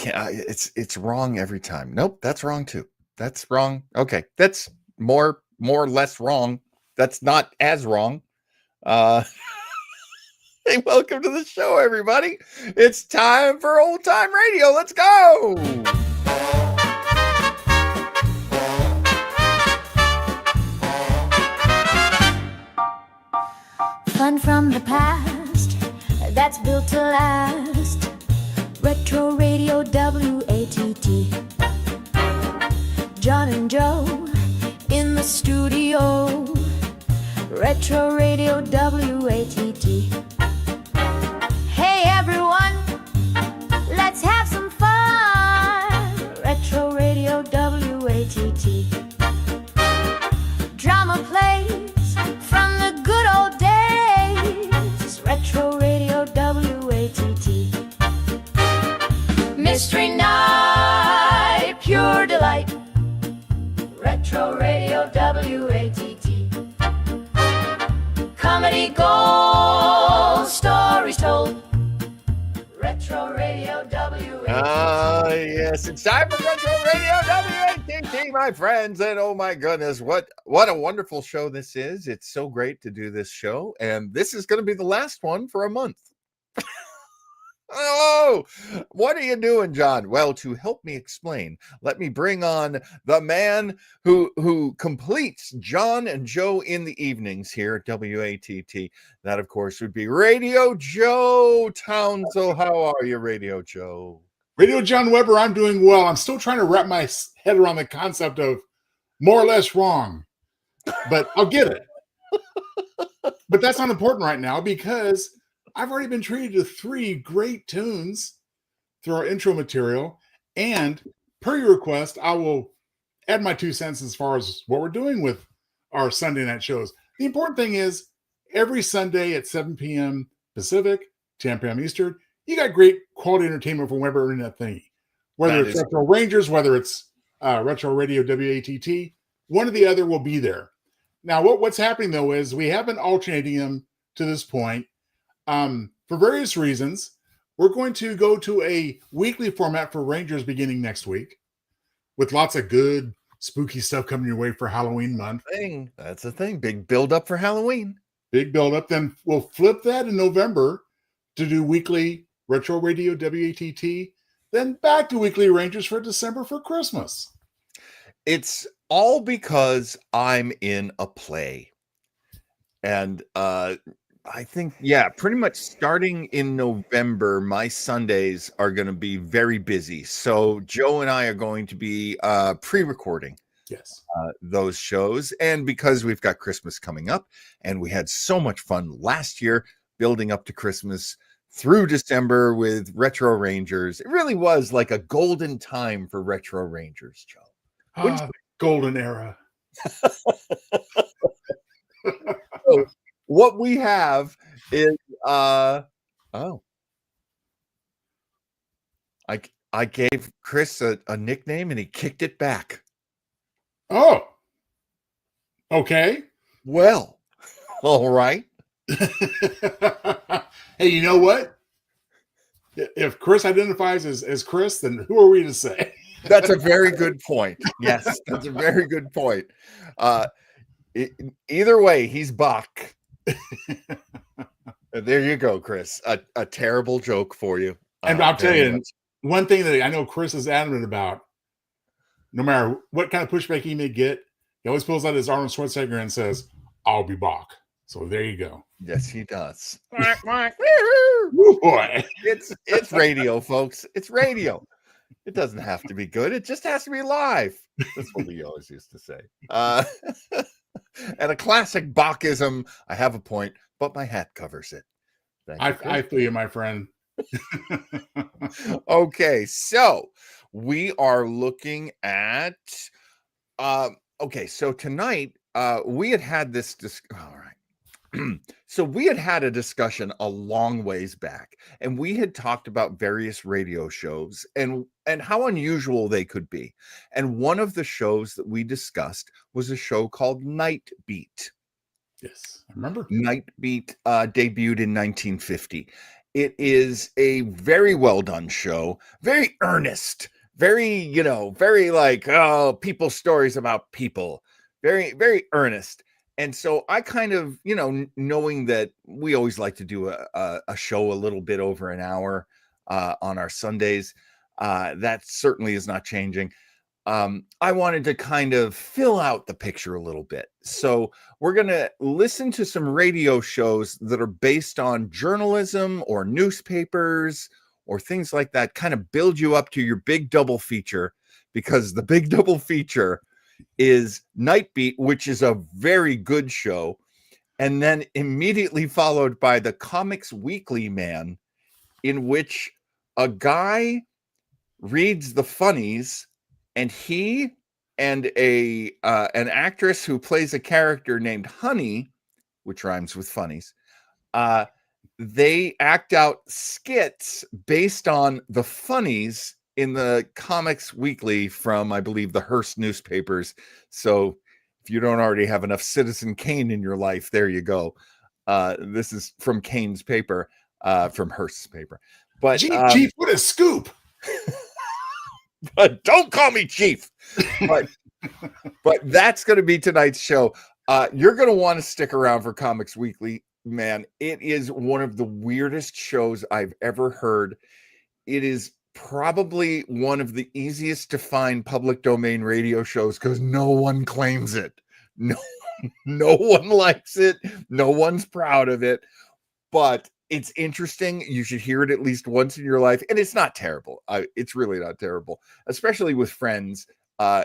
Yeah, it's wrong every time. Nope, that's wrong too. That's wrong. Okay, that's more or less wrong. That's not as wrong. Uh Hey, welcome to the show, everybody. It's time for old time radio. Let's go. Fun from the past that's built to last. Retro Radio WATT. John and Joe in the studio. Retro Radio WATT. Hey everyone, let's have some fun. Retro Radio WATT. Drama plays from the good old days. Retro Radio WATT. Mystery Night, pure delight. Retro Radio WATT. Comedy gold, stories told. Retro Radio WATT. Yes, it's time for Retro Radio WATT, my friends. And oh my goodness, what a wonderful show this is. It's so great to do this show. And this is going to be the last one for a month. Oh, what are you doing, John? Well, to help me explain, let me bring on the man who completes John and Joe in the evenings here at WATT. That, of course, would be Radio Joe Townsel. How are you, Radio Joe? Radio John Weber, I'm doing well. I'm still trying to wrap my head around the concept of more or less wrong, but I'll get it. But that's not important right now because I've already been treated to 3 great tunes through our intro material. And per your request, I will add my 2 cents as far as what we're doing with our Sunday night shows. The important thing is every Sunday at 7 p.m. Pacific, 10 p.m. Eastern, you got great quality entertainment from Weber Internet Thingy. Whether it's Retro Rangers, whether it's Retro Radio WATT, one or the other will be there. Now, what's happening, though, is we have been alternating them to this point. For various reasons, we're going to go to a weekly format for Rangers beginning next week with lots of good, spooky stuff coming your way for Halloween month. That's the thing. Big build up for Halloween. Big build up. Then we'll flip that in November to do weekly Retro Radio WATT, then back to weekly Rangers for December for Christmas. It's all because I'm in a play. And I think, pretty much starting in November, my Sundays are going to be very busy. So Joe and I are going to be pre-recording those shows. And because we've got Christmas coming up and we had so much fun last year building up to Christmas through December with Retro Rangers, it really was like a golden time for Retro Rangers, Joe. Golden era. So, what we have is I gave Chris a nickname and he kicked it back. Oh. Okay. Well, all right. Hey, you know what? If Chris identifies as Chris, then who are we to say? That's a very good point. Yes, that's a very good point. Either way, he's Buck. There you go, Chris. A terrible joke for you. And I'll tell you, one thing that I know Chris is adamant about, no matter what kind of pushback he may get, he always pulls out his Arnold Schwarzenegger and says, "I'll be Bach." So there you go. Yes, he does. Woo, boy. It's radio, folks. It's radio. It doesn't have to be good. It just has to be live. That's what we always used to say. And a classic Bachism. I have a point, but my hat covers it. I feel you, my friend. Okay, so we are looking at so tonight we had this all right. So we had a discussion a long ways back, and we had talked about various radio shows and how unusual they could be. And one of the shows that we discussed was a show called Night Beat. Yes, I remember. Night Beat debuted in 1950. It is a very well done show, very earnest, very, very like, oh, people stories about people, very, very earnest. And so I kind of, knowing that we always like to do a show a little bit over an hour on our Sundays, that certainly is not changing. I wanted to kind of fill out the picture a little bit. So we're going to listen to some radio shows that are based on journalism or newspapers or things like that, kind of build you up to your big double feature, because the big double feature is Night Beat, which is a very good show, and then immediately followed by the Comics Weekly Man, in which a guy reads the funnies, and he and an actress who plays a character named Honey, which rhymes with funnies, they act out skits based on the funnies in the Comics Weekly from, I believe, the Hearst newspapers. So if you don't already have enough Citizen Kane in your life, there you go. This is from Kane's paper, from Hearst's paper. But Chief, what a scoop! But don't call me Chief. But that's going to be tonight's show. You're going to want to stick around for Comics Weekly, man. It is one of the weirdest shows I've ever heard. It is probably one of the easiest to find public domain radio shows because no one claims it. No one likes it. No one's proud of it. But it's interesting. You should hear it at least once in your life. And it's not terrible. It's really not terrible, especially with friends.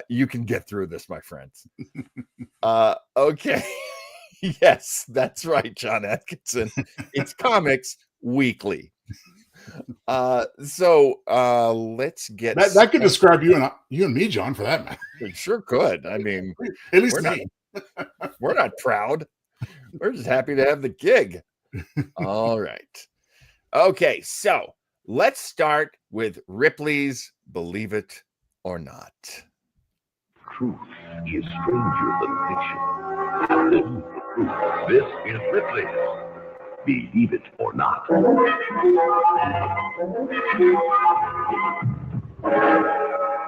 You can get through this, my friends. Okay. Yes, that's right, John Atkinson. It's Comics Weekly. So let's get that could describe you and me, John, for that matter. It sure could. I mean, at least me. We're not proud. We're just happy to have the gig. All right. Okay, so let's start with Ripley's Believe It or Not. Truth is stranger than fiction. This is Ripley's Believe It or Not.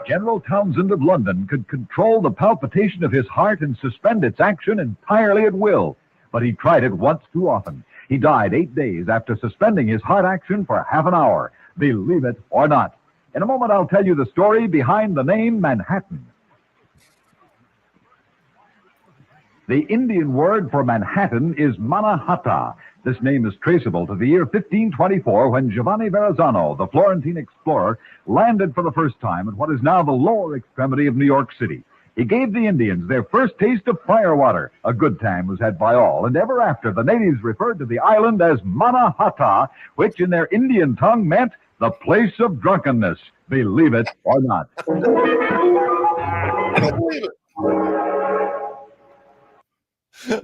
General Townsel of London could control the palpitation of his heart and suspend its action entirely at will, but he tried it once too often. He died 8 days after suspending his heart action for half an hour. Believe it or not. In a moment, I'll tell you the story behind the name Manhattan. The Indian word for Manhattan is Mannahatta. This name is traceable to the year 1524 when Giovanni Verrazzano, the Florentine explorer, landed for the first time at what is now the lower extremity of New York City. He gave the Indians their first taste of firewater. A good time was had by all, and ever after the natives referred to the island as Mannahatta, which in their Indian tongue meant the place of drunkenness. Believe it or not.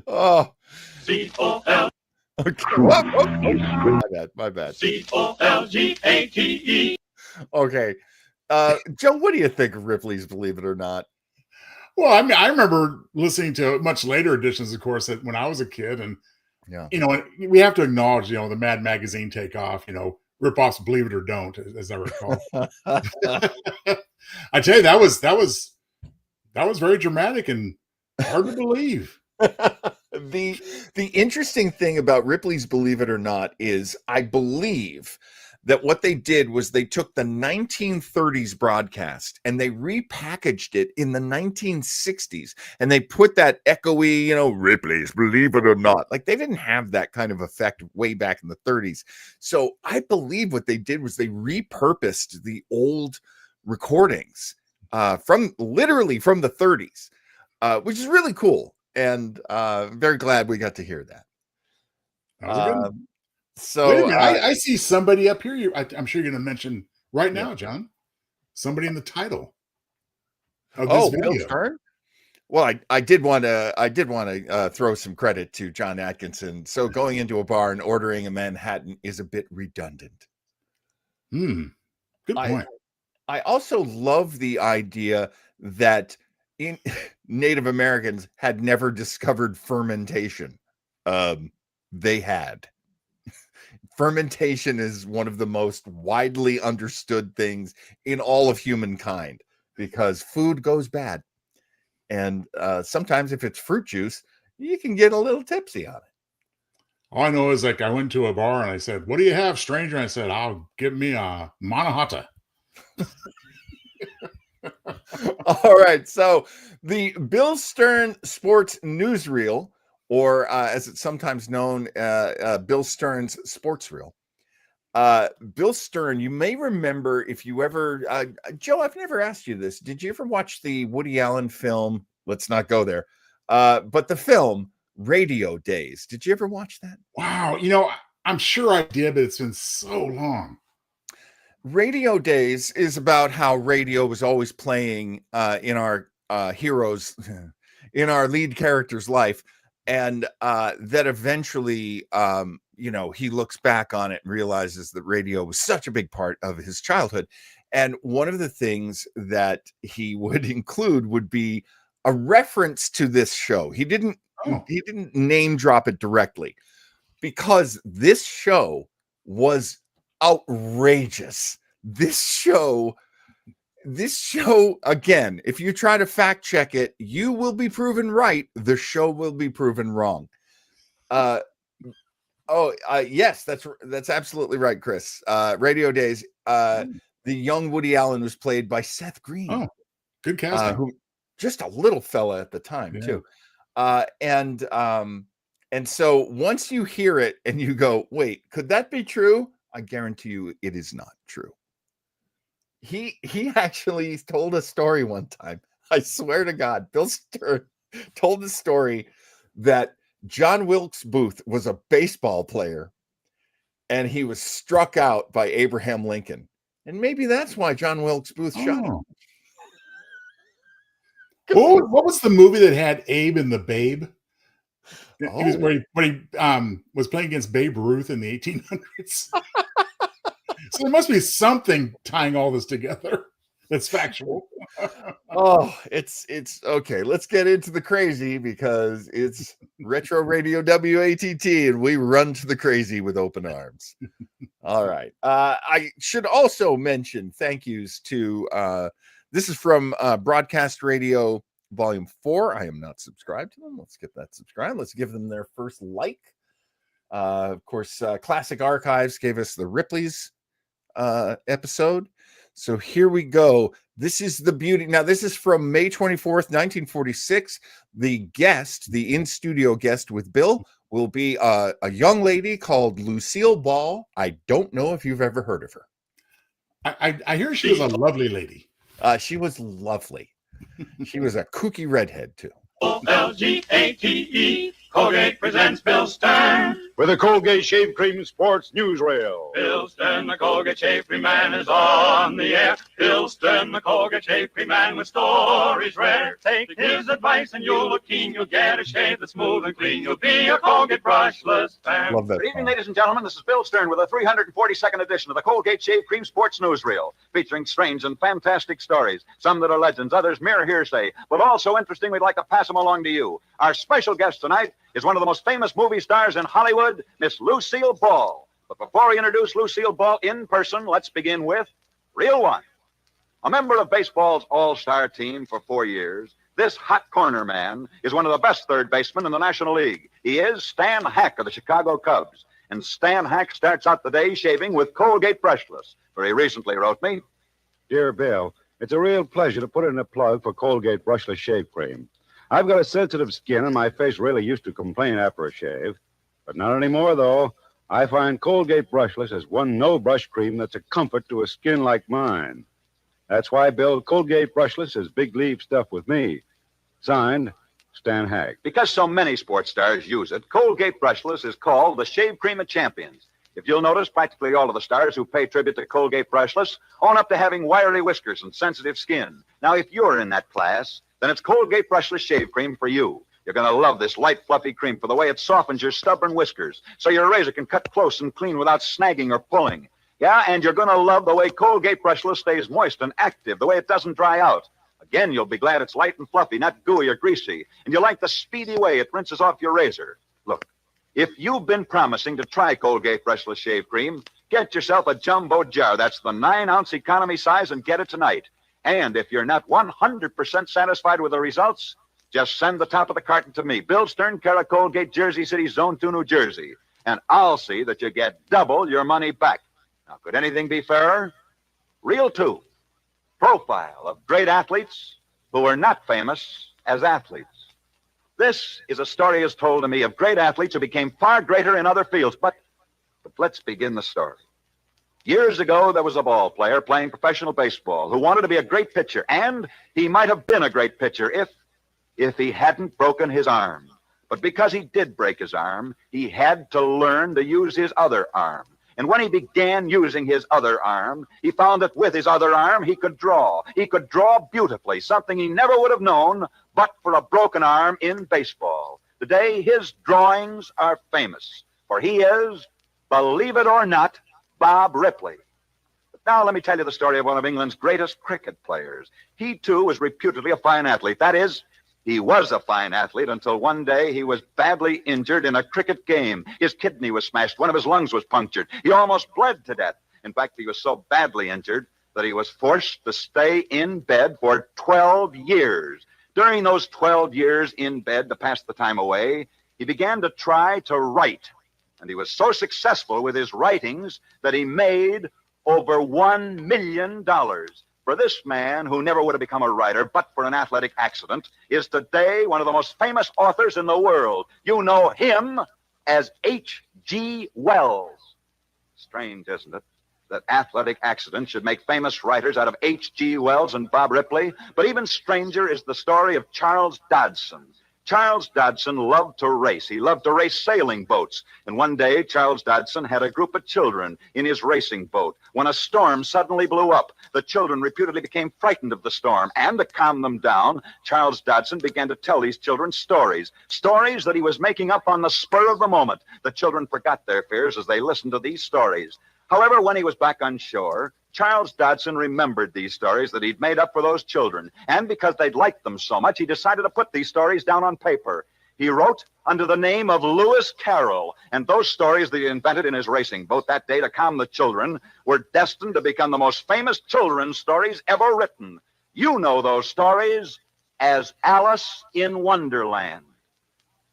Oh, C-O-L. okay. My bad. C-O-L-G-A-T-E. Okay. Joe, what do you think of Ripley's Believe It or Not? Well, I mean, I remember listening to much later editions, of course, that when I was a kid, and Yeah. We have to acknowledge, the Mad Magazine takeoff, rip-offs Believe It or Don't, as I recall. I tell you, that was very dramatic and hard to believe. The interesting thing about Ripley's Believe It or Not is I believe that what they did was they took the 1930s broadcast and they repackaged it in the 1960s, and they put that echoey, Ripley's Believe It or Not. Like, they didn't have that kind of effect way back in the 30s. So I believe what they did was they repurposed the old recordings from the 30s, which is really cool. And very glad we got to hear that. So wait a minute, I see somebody up here. I'm sure you're going to mention right now, John. Somebody in the title of this video. Bill Stern? Well, I did want to throw some credit to John Atkinson. So going into a bar and ordering a Manhattan is a bit redundant. Good point. I also love the idea that Native Americans had never discovered fermentation. They had. fermentation is one of the most widely understood things in all of humankind because food goes bad. And sometimes if it's fruit juice, you can get a little tipsy on it. All I know is like I went to a bar and I said, "What do you have, stranger?" And I said, "I'll give me a Manahata." All right. So the Bill Stern Sports Newsreel, or as it's sometimes known, Bill Stern's Sports Reel. Bill Stern, you may remember if you ever, Joe, I've never asked you this. Did you ever watch the Woody Allen film? Let's not go there. But the film Radio Days. Did you ever watch that? Wow. I'm sure I did, but it's been so long. Radio Days is about how radio was always playing in our heroes, in our lead character's life. And that eventually, he looks back on it and realizes that radio was such a big part of his childhood. And one of the things that he would include would be a reference to this show. He didn't name drop it directly because this show was outrageous. This show, again, if you try to fact check it, you will be proven right. The show will be proven wrong. Yes, that's absolutely right, Chris. Radio Days. The young Woody Allen was played by Seth Green. Oh, good casting. Who just a little fella at the time too. And so once you hear it and you go, wait, could that be true? I guarantee you it is not true. He actually told a story one time. I swear to God, Bill Stern told the story that John Wilkes Booth was a baseball player and he was struck out by Abraham Lincoln. And maybe that's why John Wilkes Booth shot him. What was the movie that had Abe and the Babe? Where he was playing against Babe Ruth in the 1800s. So there must be something tying all this together that's factual. It's okay. Let's get into the crazy because it's Retro Radio WATT and we run to the crazy with open arms. All right. I should also mention thank yous to this is from Broadcast Radio Volume 4. I am not subscribed to them. Let's get that subscribed. Let's give them their first like. Of course, Classic Archives gave us the Ripley's episode. So here we go. This is the beauty. Now, this is from May 24th, 1946. The guest, the in-studio guest with Bill, will be a young lady called Lucille Ball. I don't know if you've ever heard of her. I hear she was a lovely lady. She was lovely. She was a kooky redhead, too. Colgate, Colgate presents Bill Stern with the Colgate Shave Cream Sports Newsreel. Bill Stern, the Colgate Shave Cream Man, is on the air. Bill Stern, the Colgate Shave Cream Man, with stories rare. Take his advice and you'll look keen. You'll get a shave that's smooth and clean. You'll be a Colgate brushless fan. Love that. Good evening, ladies and gentlemen. This is Bill Stern with a 342nd edition of the Colgate Shave Cream Sports Newsreel, featuring strange and fantastic stories. Some that are legends, others mere hearsay, but all so interesting we'd like to pass them along to you. Our special guest tonight is one of the most famous movie stars in Hollywood, Miss Lucille Ball. But before we introduce Lucille Ball in person, let's begin with Reel 1. A member of baseball's all-star team for 4 years, this hot corner man is one of the best third basemen in the National League. He is Stan Hack of the Chicago Cubs. And Stan Hack starts out the day shaving with Colgate Brushless. Very recently wrote me, Dear Bill, it's a real pleasure to put in a plug for Colgate Brushless Shave Cream. I've got a sensitive skin and my face really used to complain after a shave. But not anymore, though. I find Colgate Brushless as one no-brush cream that's a comfort to a skin like mine. That's why I build Colgate Brushless as big leave stuff with me. Signed, Stan Hack. because so many sports stars use it, Colgate Brushless is called the shave cream of champions. If you'll notice, practically all of the stars who pay tribute to Colgate Brushless own up to having wiry whiskers and sensitive skin. Now, if you're in that class, then it's Colgate Brushless Shave Cream for you. You're going to love this light, fluffy cream for the way it softens your stubborn whiskers, so your razor can cut close and clean without snagging or pulling. Yeah, and you're going to love the way Colgate Brushless stays moist and active, the way it doesn't dry out. Again, you'll be glad it's light and fluffy, not gooey or greasy, and you'll like the speedy way it rinses off your razor. Look, If you've been promising to try Colgate Brushless Shave Cream, get yourself a jumbo jar. That's the 9-ounce economy size, and get it tonight. And if you're not 100% satisfied with the results, just send the top of the carton to me, Bill Stern, care of Colgate, Jersey City, Zone 2, New Jersey, and I'll see that you get double your money back. Now, could anything be fairer? Reel 2, profile of great athletes who were not famous as athletes. This is a story as told to me of great athletes who became far greater in other fields. But let's begin the story. Years ago, there was a ball player playing professional baseball who wanted to be a great pitcher, and he might have been a great pitcher if he hadn't broken his arm. But because he did break his arm, he had to learn to use his other arm. And when he began using his other arm, he found that with his other arm, he could draw. He could draw beautifully, something he never would have known but for a broken arm in baseball. Today, his drawings are famous, for he is, believe it or not, Bob Ripley. But now let me tell you the story of one of England's greatest cricket players. He, too, was reputedly a fine athlete. That is, he was a fine athlete until one day he was badly injured in a cricket game. His kidney was smashed. One of his lungs was punctured. He almost bled to death. In fact, he was so badly injured that he was forced to stay in bed for 12 years. During those 12 years in bed to pass the time away, he began to try to write. And he was so successful with his writings that he made over $1 million. For this man, who never would have become a writer but for an athletic accident, is today one of the most famous authors in the world. You know him as H.G. Wells. Strange, isn't it, that athletic accidents should make famous writers out of H.G. Wells and Bob Ripley? But even stranger is the story of Charles Dodson. Charles Dodson loved to race. He loved to race sailing boats. And one day, Charles Dodson had a group of children in his racing boat when a storm suddenly blew up. The children reputedly became frightened of the storm. And to calm them down, Charles Dodson began to tell these children stories that he was making up on the spur of the moment. The children forgot their fears as they listened to these stories. However, when he was back on shore, Charles Dodson remembered these stories that he'd made up for those children. And because they'd liked them so much, he decided to put these stories down on paper. He wrote under the name of Lewis Carroll. And those stories that he invented in his racing boat that day to calm the children were destined to become the most famous children's stories ever written. You know those stories as Alice in Wonderland.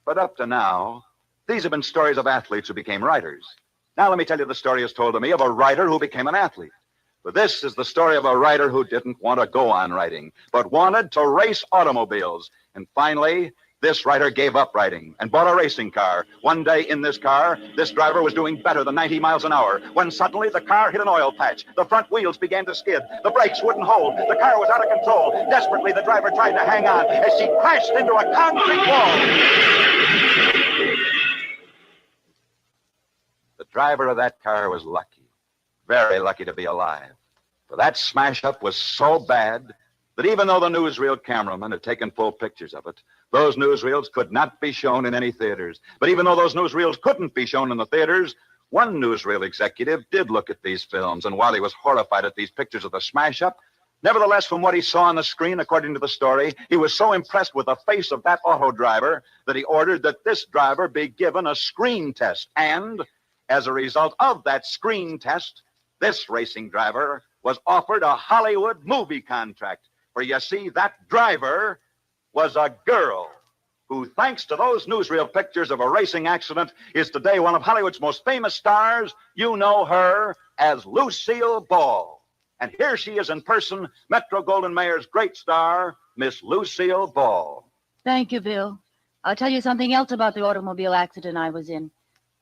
But up to now, these have been stories of athletes who became writers. Now let me tell you the story as told to me of a writer who became an athlete. But this is the story of a writer who didn't want to go on writing, but wanted to race automobiles. And finally, this writer gave up writing and bought a racing car. One day in this car, this driver was doing better than 90 miles an hour when suddenly the car hit an oil patch. The front wheels began to skid. The brakes wouldn't hold. The car was out of control. Desperately, the driver tried to hang on as she crashed into a concrete wall. The driver of that car was lucky. Very lucky to be alive. For that smash-up was so bad that even though the newsreel cameraman had taken full pictures of it, those newsreels could not be shown in any theaters. But even though those newsreels couldn't be shown in the theaters, one newsreel executive did look at these films, and while he was horrified at these pictures of the smash-up, nevertheless, from what he saw on the screen, according to the story, he was so impressed with the face of that auto driver that he ordered that this driver be given a screen test. And as a result of that screen test, this racing driver was offered a Hollywood movie contract. For you see, that driver was a girl who, thanks to those newsreel pictures of a racing accident, is today one of Hollywood's most famous stars. You know her as Lucille Ball. And here she is in person, Metro-Goldwyn-Mayer's great star, Miss Lucille Ball. Thank you, Bill. I'll tell you something else about the automobile accident I was in.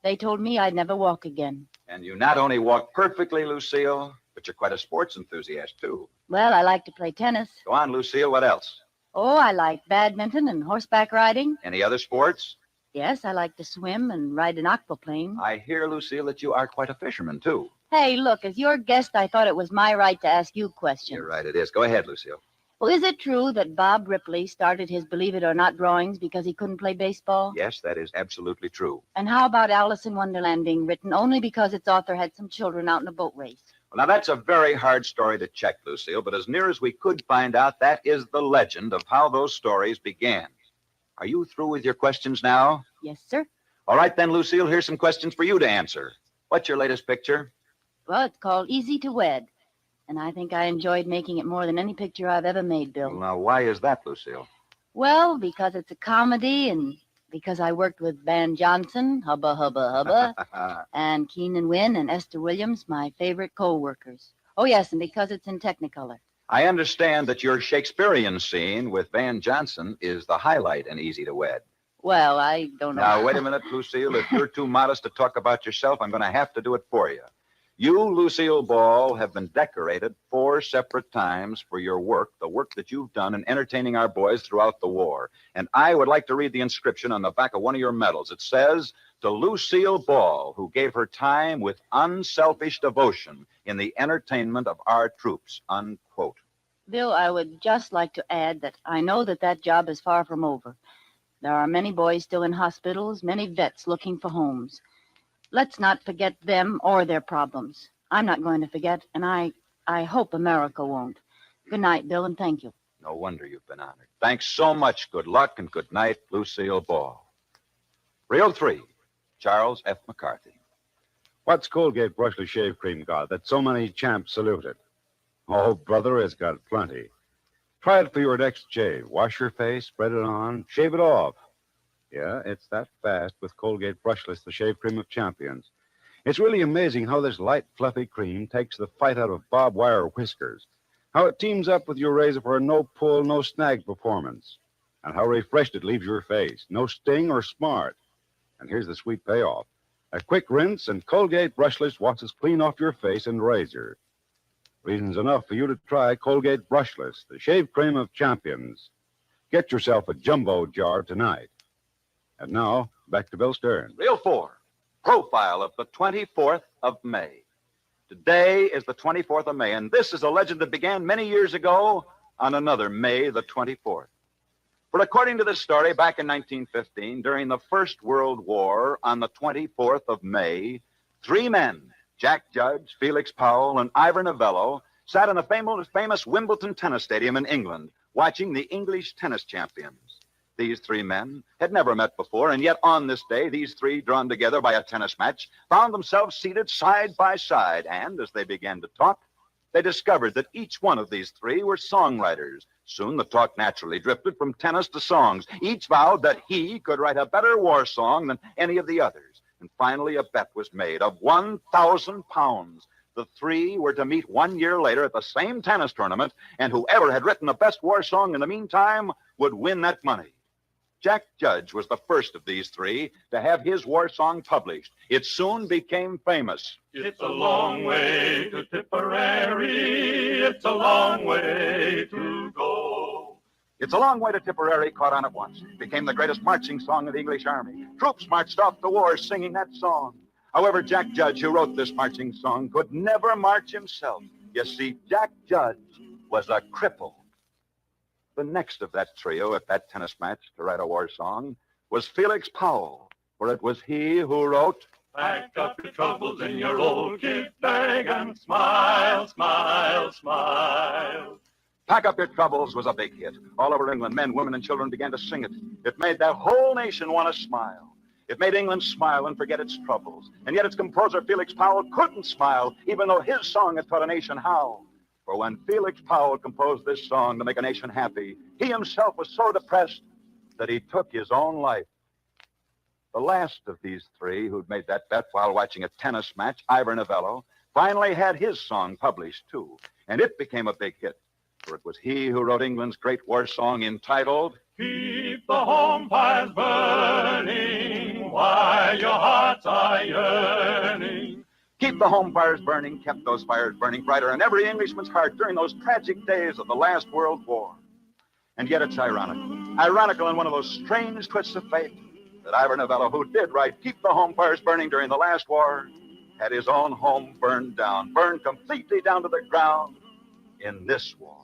They told me I'd never walk again. And you not only walk perfectly, Lucille, but you're quite a sports enthusiast, too. Well, I like to play tennis. Go on, Lucille. What else? Oh, I like badminton and horseback riding. Any other sports? Yes, I like to swim and ride an aquaplane. I hear, Lucille, that you are quite a fisherman, too. Hey, look, as your guest, I thought it was my right to ask you questions. You're right, it is. Go ahead, Lucille. Well, is it true that Bob Ripley started his Believe It or Not drawings because he couldn't play baseball? Yes, that is absolutely true. And how about Alice in Wonderland being written only because its author had some children out in a boat race? Well, now, that's a very hard story to check, Lucille, but as near as we could find out, that is the legend of how those stories began. Are you through with your questions now? Yes, sir. All right, then, Lucille, here's some questions for you to answer. What's your latest picture? Well, it's called Easy to Wed. And I think I enjoyed making it more than any picture I've ever made, Bill. Well, now, why is that, Lucille? Well, because it's a comedy and because I worked with Van Johnson, Hubba Hubba Hubba, and Keenan Wynn and Esther Williams, my favorite co-workers. Oh, yes, and because it's in Technicolor. I understand that your Shakespearean scene with Van Johnson is the highlight in Easy to Wed. Well, I don't know. Now, wait a minute, Lucille. If you're too modest to talk about yourself, I'm going to have to do it for you. You, Lucille Ball, have been decorated 4 separate times for your work, the work that you've done in entertaining our boys throughout the war. And I would like to read the inscription on the back of one of your medals. It says, to Lucille Ball, who gave her time with unselfish devotion in the entertainment of our troops, unquote. Bill, I would just like to add that I know that job is far from over. There are many boys still in hospitals, many vets looking for homes. Let's not forget them or their problems. I'm not going to forget, and I hope America won't. Good night, Bill, and thank you. No wonder you've been honored. Thanks so much. Good luck and good night, Lucille Ball. Reel 3, Charles F. McCarthy. What's Colgate brushless shave cream got that so many champs saluted? Oh, brother, it's got plenty. Try it for your next shave. Wash your face, spread it on, shave it off. Yeah, it's that fast with Colgate Brushless, the shave cream of champions. It's really amazing how this light, fluffy cream takes the fight out of barbed wire whiskers, how it teams up with your razor for a no-pull, no-snag performance, and how refreshed it leaves your face. No sting or smart. And here's the sweet payoff. A quick rinse and Colgate Brushless washes clean off your face and razor. Reasons enough for you to try Colgate Brushless, the shave cream of champions. Get yourself a jumbo jar tonight. And now, back to Bill Stern. Reel 4, profile of the 24th of May. Today is the 24th of May, and this is a legend that began many years ago on another May the 24th. For according to this story, back in 1915, during the First World War, on the 24th of May, 3 men, Jack Judge, Felix Powell, and Ivor Novello, sat in the famous Wimbledon Tennis Stadium in England, watching the English tennis champions. These 3 men had never met before, and yet on this day, these 3, drawn together by a tennis match, found themselves seated side by side, and as they began to talk, they discovered that each one of these 3 were songwriters. Soon the talk naturally drifted from tennis to songs. Each vowed that he could write a better war song than any of the others. And finally a bet was made of £1,000. The 3 were to meet 1 year later at the same tennis tournament, and whoever had written the best war song in the meantime would win that money. Jack Judge was the first of these 3 to have his war song published. It soon became famous. It's a long way to Tipperary. It's a long way to go. It's a Long Way to Tipperary caught on at once. It became the greatest marching song of the English Army. Troops marched off to war singing that song. However, Jack Judge, who wrote this marching song, could never march himself. You see, Jack Judge was a cripple. The next of that trio at that tennis match to write a war song was Felix Powell, for it was he who wrote, Pack up your troubles in your old kit bag and smile, smile, smile. Pack Up Your Troubles was a big hit. All over England, men, women, and children began to sing it. It made that whole nation want to smile. It made England smile and forget its troubles. And yet its composer, Felix Powell, couldn't smile, even though his song had taught a nation how. For when Felix Powell composed this song to make a nation happy, he himself was so depressed that he took his own life. The last of these 3 who'd made that bet while watching a tennis match, Ivor Novello, finally had his song published, too. And it became a big hit. For it was he who wrote England's great war song entitled, Keep the home fires burning while your hearts are yearning. Keep the home fires burning, kept those fires burning brighter in every Englishman's heart during those tragic days of the last World War. And yet it's ironical in one of those strange twists of fate that Ivor Novello, who did write Keep the Home Fires Burning during the last war, had his own home burned down, burned completely down to the ground in this war.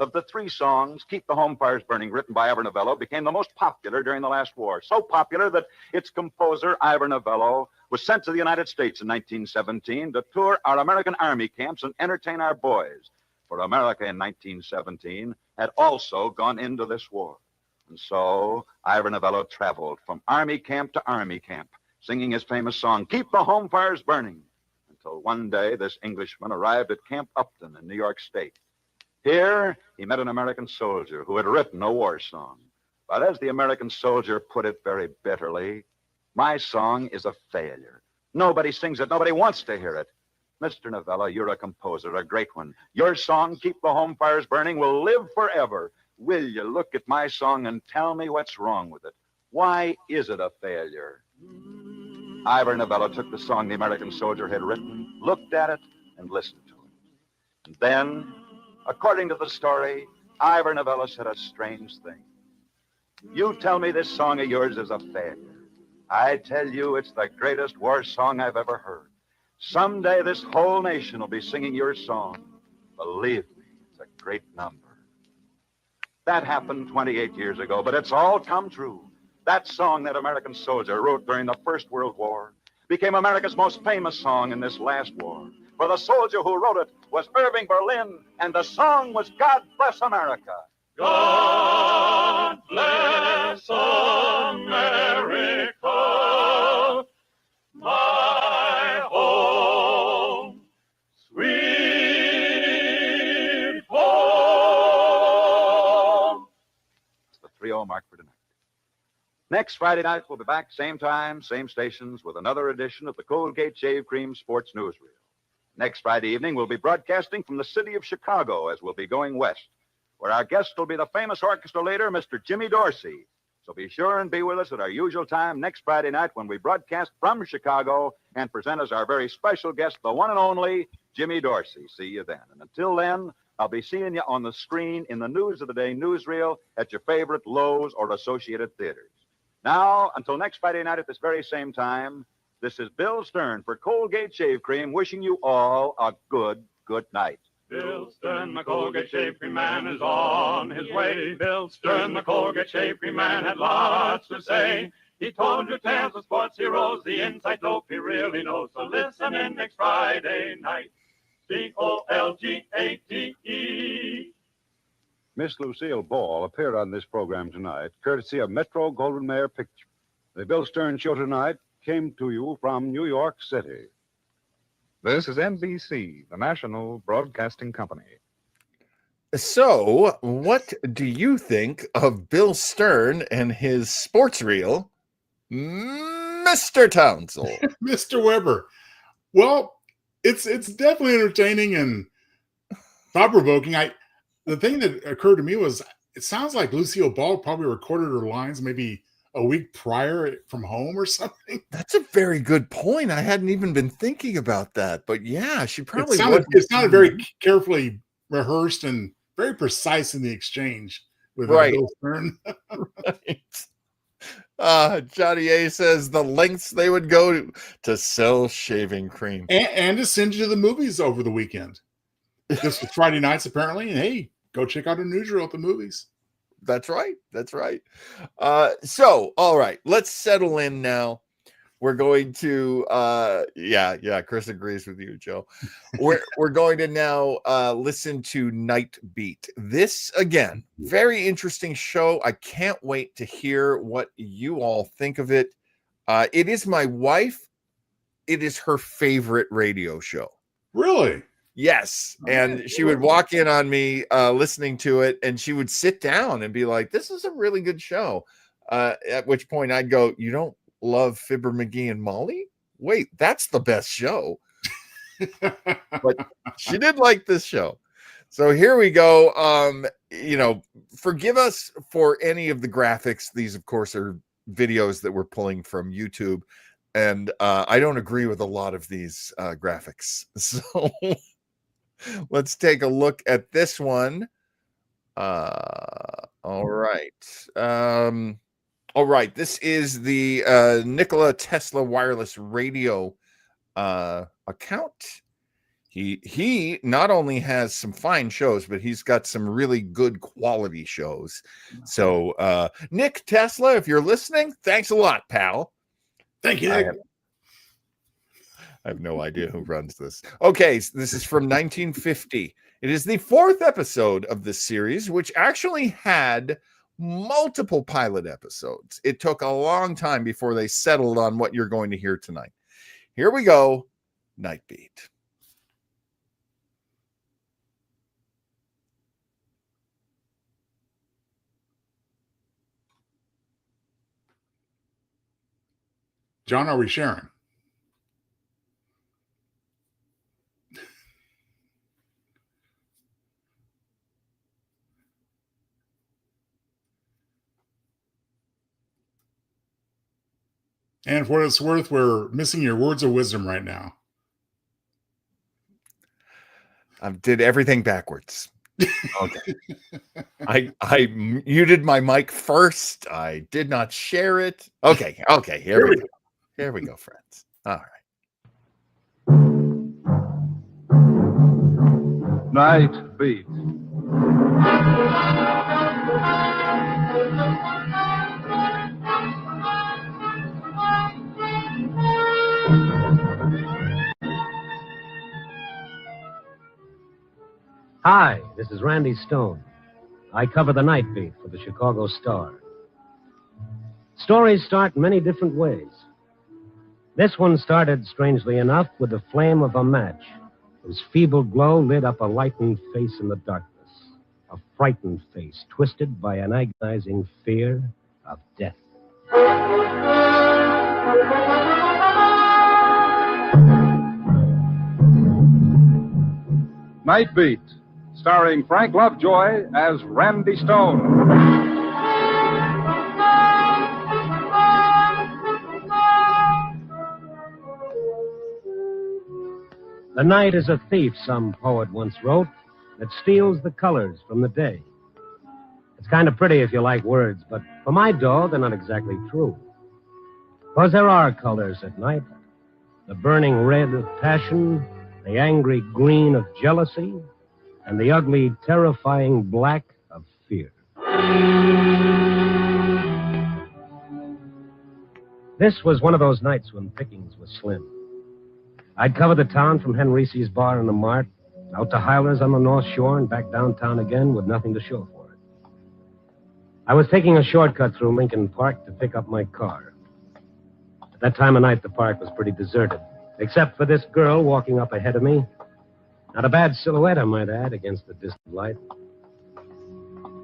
Of the 3 songs, Keep the Home Fires Burning, written by Ivor Novello, became the most popular during the last war. So popular that its composer, Ivor Novello, was sent to the United States in 1917 to tour our American Army camps and entertain our boys. For America in 1917 had also gone into this war. And so Ivor Novello traveled from army camp to army camp, singing his famous song, Keep the Home Fires Burning, until one day this Englishman arrived at Camp Upton in New York State. Here, he met an American soldier who had written a war song. But as the American soldier put it very bitterly, my song is a failure. Nobody sings it. Nobody wants to hear it. Mr. Novello, you're a composer, a great one. Your song, Keep the Home Fires Burning, will live forever. Will you look at my song and tell me what's wrong with it? Why is it a failure? Ivor Novello took the song the American soldier had written, looked at it, and listened to it. And then, according to the story, Ivor Novello said a strange thing. You tell me this song of yours is a failure. I tell you it's the greatest war song I've ever heard. Someday this whole nation will be singing your song. Believe me, it's a great number. That happened 28 years ago, but it's all come true. That song that American soldier wrote during the First World War became America's most famous song in this last war. For the soldier who wrote it was Irving Berlin, and the song was God Bless America. God bless America, my home, sweet home. It's the 3-0 mark for tonight. Next Friday night, we'll be back, same time, same stations, with another edition of the Colgate Shave Cream Sports Newsreel. Next Friday evening, we'll be broadcasting from the city of Chicago as we'll be going west, where our guest will be the famous orchestra leader, Mr. Jimmy Dorsey. So be sure and be with us at our usual time next Friday night when we broadcast from Chicago and present as our very special guest, the one and only Jimmy Dorsey. See you then. And until then, I'll be seeing you on the screen in the News of the Day newsreel at your favorite Lowe's or Associated Theaters. Now, until next Friday night at this very same time, this is Bill Stern for Colgate Shave Cream, wishing you all a good night. Bill Stern, the Colgate Shave Cream Man, is on his way. Bill Stern, the Colgate Shave Cream Man, had lots to say. He told you tales of sports heroes, the inside dope he really knows. So listen in next Friday night. Colgate. Miss Lucille Ball appeared on this program tonight, courtesy of Metro Goldwyn Mayer Picture. The Bill Stern Show tonight came to you from New York City. This is NBC, the National Broadcasting Company. So, what do you think of Bill Stern and his sports reel, Mr. Townsel? Mr. Weber. Well, it's definitely entertaining and thought-provoking. The thing that occurred to me was it sounds like Lucille Ball probably recorded her lines maybe a week prior from home or something. That's a very good point. I hadn't even been thinking about that, but yeah, she probably it sounded very carefully rehearsed and very precise in the exchange with Bill Stern. Right. Johnny A says the lengths they would go to sell shaving cream and to send you to the movies over the weekend. This was Friday nights apparently, and hey, go check out a newsreel at the movies. That's right. So, all right, let's settle in now. We're going to, Chris agrees with you, Joe. We're going to now listen to Night Beat. This, again, very interesting show. I can't wait to hear what you all think of it. It is my wife. It is her favorite radio show. Really? Yes. And she would walk in on me listening to it, and she would sit down and be like, this is a really good show. At which point I'd go, you don't love Fibber McGee and Molly? Wait, that's the best show. But she did like this show. So here we go. Forgive us for any of the graphics. These, of course, are videos that we're pulling from YouTube. And I don't agree with a lot of these graphics. So let's take a look at this one. All right. This is the Nikola Tesla wireless radio account. He not only has some fine shows, but he's got some really good quality shows. So Nick Tesla, if you're listening, thanks a lot, pal. Thank you, Nick. I have no idea who runs this. Okay, so this is from 1950. It is the 4th episode of this series, which actually had multiple pilot episodes. It took a long time before they settled on what you're going to hear tonight. Here we go. Night Beat. John, are we sharing? And for what it's worth, we're missing your words of wisdom right now. I did everything backwards. Okay. I muted my mic first. I did not share it. Okay. Here we go. Here we go, friends. All right. Night Beat. Hi, this is Randy Stone. I cover the Night Beat for the Chicago Star. Stories start in many different ways. This one started, strangely enough, with the flame of a match, whose feeble glow lit up a lightened face in the darkness, a frightened face twisted by an agonizing fear of death. Night Beat, starring Frank Lovejoy as Randy Stone. The night is a thief, some poet once wrote, that steals the colors from the day. It's kind of pretty if you like words, but for my dough, they're not exactly true. Because there are colors at night. The burning red of passion, the angry green of jealousy, and the ugly, terrifying black of fear. This was one of those nights when pickings were slim. I'd cover the town from Henry's bar in the Mart, out to Hyler's on the North Shore, and back downtown again with nothing to show for it. I was taking a shortcut through Lincoln Park to pick up my car. At that time of night, the park was pretty deserted, except for this girl walking up ahead of me. Not a bad silhouette, I might add, against the distant light.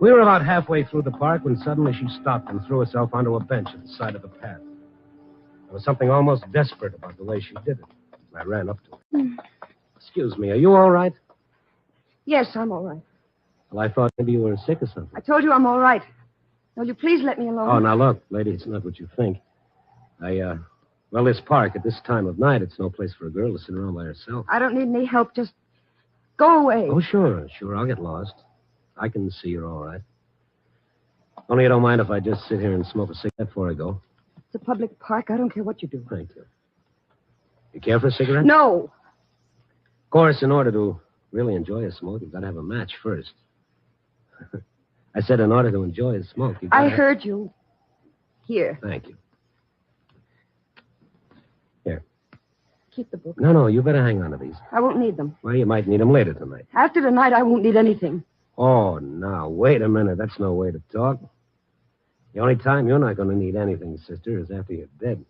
We were about halfway through the park when suddenly she stopped and threw herself onto a bench at the side of the path. There was something almost desperate about the way she did it. I ran up to her. Excuse me, are you all right? Yes, I'm all right. Well, I thought maybe you were sick or something. I told you I'm all right. Will you please let me alone? Oh, now look, lady, it's not what you think. Well, this park at this time of night, it's no place for a girl to sit around by herself. I don't need any help. Just go away. Oh, sure, I'll get lost. I can see you're all right. Only you don't mind if I just sit here and smoke a cigarette before I go. It's a public park. I don't care what you do. Thank you. You care for a cigarette? No. Of course, in order to really enjoy a smoke, you've got to have a match first. I said in order to enjoy a smoke, you've got I heard you. Here. Thank you. Here. Keep the book. No, you better hang on to these. I won't need them. Well, you might need them later tonight. After tonight, I won't need anything. Oh, now, wait a minute. That's no way to talk. The only time you're not going to need anything, sister, is after you're dead.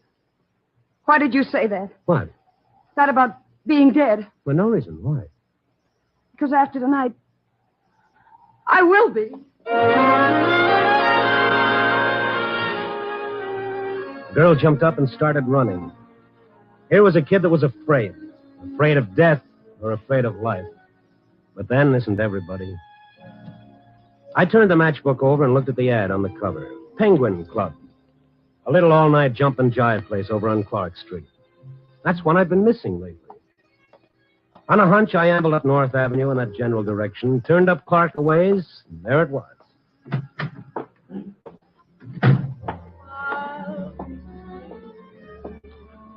Why did you say that? What? That about being dead. For no reason. Why? Because after tonight, I will be. The girl jumped up and started running. Here was a kid that was afraid. Afraid of death or afraid of life. But then, isn't everybody? I turned the matchbook over and looked at the ad on the cover. Penguin Club. A little all-night jump and jive place over on Clark Street. That's one I've been missing lately. On a hunch, I ambled up North Avenue in that general direction, turned up Clark a ways, and there it was.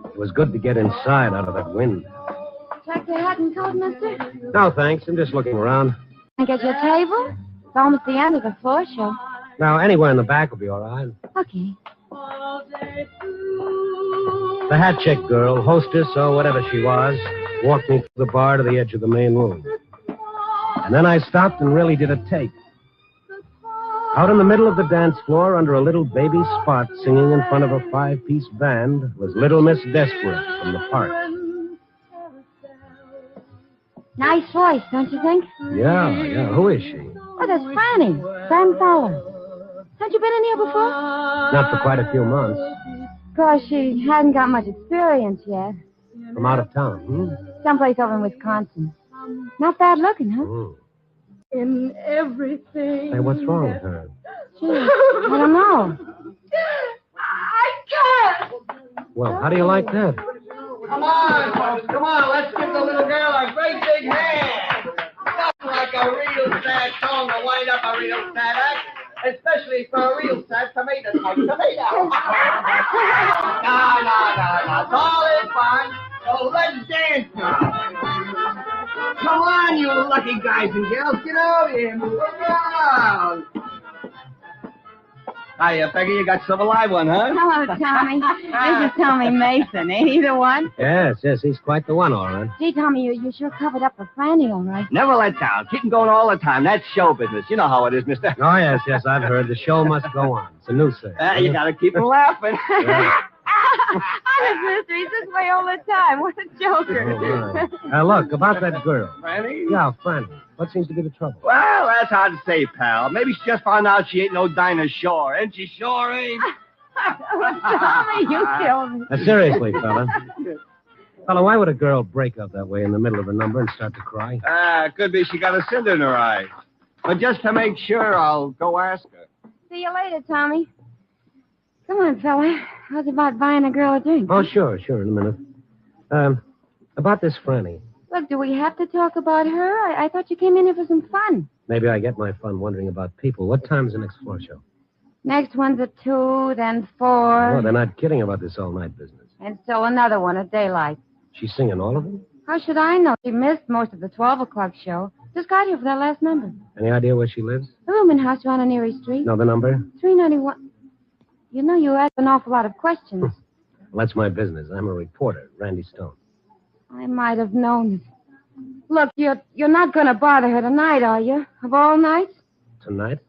It was good to get inside out of that wind. Check the hat and coat, mister? No, thanks. I'm just looking around. And get your table? It's almost the end of the floor show. Now, anywhere in the back will be all right. Okay. The hat check girl, hostess or whatever she was, walked me through the bar to the edge of the main room. And then I stopped and really did a take. Out in the middle of the dance floor, under a little baby spot, singing in front of a 5-piece band, was Little Miss Desperate from the park. Nice voice, don't you think? Yeah. Who is she? Oh, that's Franny. Fran Fowler. Haven't you been in here before? Not for quite a few months. Of course, she hadn't got much experience yet. From out of town, Someplace over in Wisconsin. Not bad looking, huh? In everything. Hey, what's wrong with her? Gee, I don't know. I can't. Well, how do you like that? Come on, folks, come on. Let's give the little girl a great big hand. Nothing like a real sad song to wind up a real sad act, especially for a real sad tomato type tomato. No. It's all in fun. So let's dance now. Come on, you lucky guys and girls. Get over here. Move around. Hiya, Peggy, you got some live one, huh? Hello, Tommy. This is Tommy Mason. Ain't he the one? Yes, he's quite the one, all right. Gee, Tommy, you sure covered up for Franny, all right. Never let down. Keep 'em going all the time. That's show business. You know how it is, mister. Oh, yes, I've heard. The show must go on. It's a new thing. You gotta keep 'em laughing. Honest, mister, he's this way all the time. What a joker. Oh, right. Look, about that girl. Franny? Yeah, Franny. What seems to be the trouble? Well, that's hard to say, pal. Maybe she just found out she ain't no Dinah Shore. Ain't she sure, ain't? Tommy, you killed me. Seriously, fella. Fella, why would a girl break up that way in the middle of a number and start to cry? Could be she got a cinder in her eye. But just to make sure, I'll go ask her. See you later, Tommy. Come on, fella. How's about buying a girl a drink? Oh, sure, in a minute. About this Franny. Look, do we have to talk about her? I thought you came in here for some fun. Maybe I get my fun wondering about people. What time's the next floor show? Next one's at 2, then 4. Oh, they're not kidding about this all-night business. And still another one at daylight. She's singing all of them? How should I know? She missed most of the 12 o'clock show. Just got here for that last number. Any idea where she lives? The rooming house around on Erie Street. No, the number? 391. You know, you ask an awful lot of questions. Well, that's my business. I'm a reporter, Randy Stone. I might have known it. Look, you're not going to bother her tonight, are you? Of all nights? Tonight?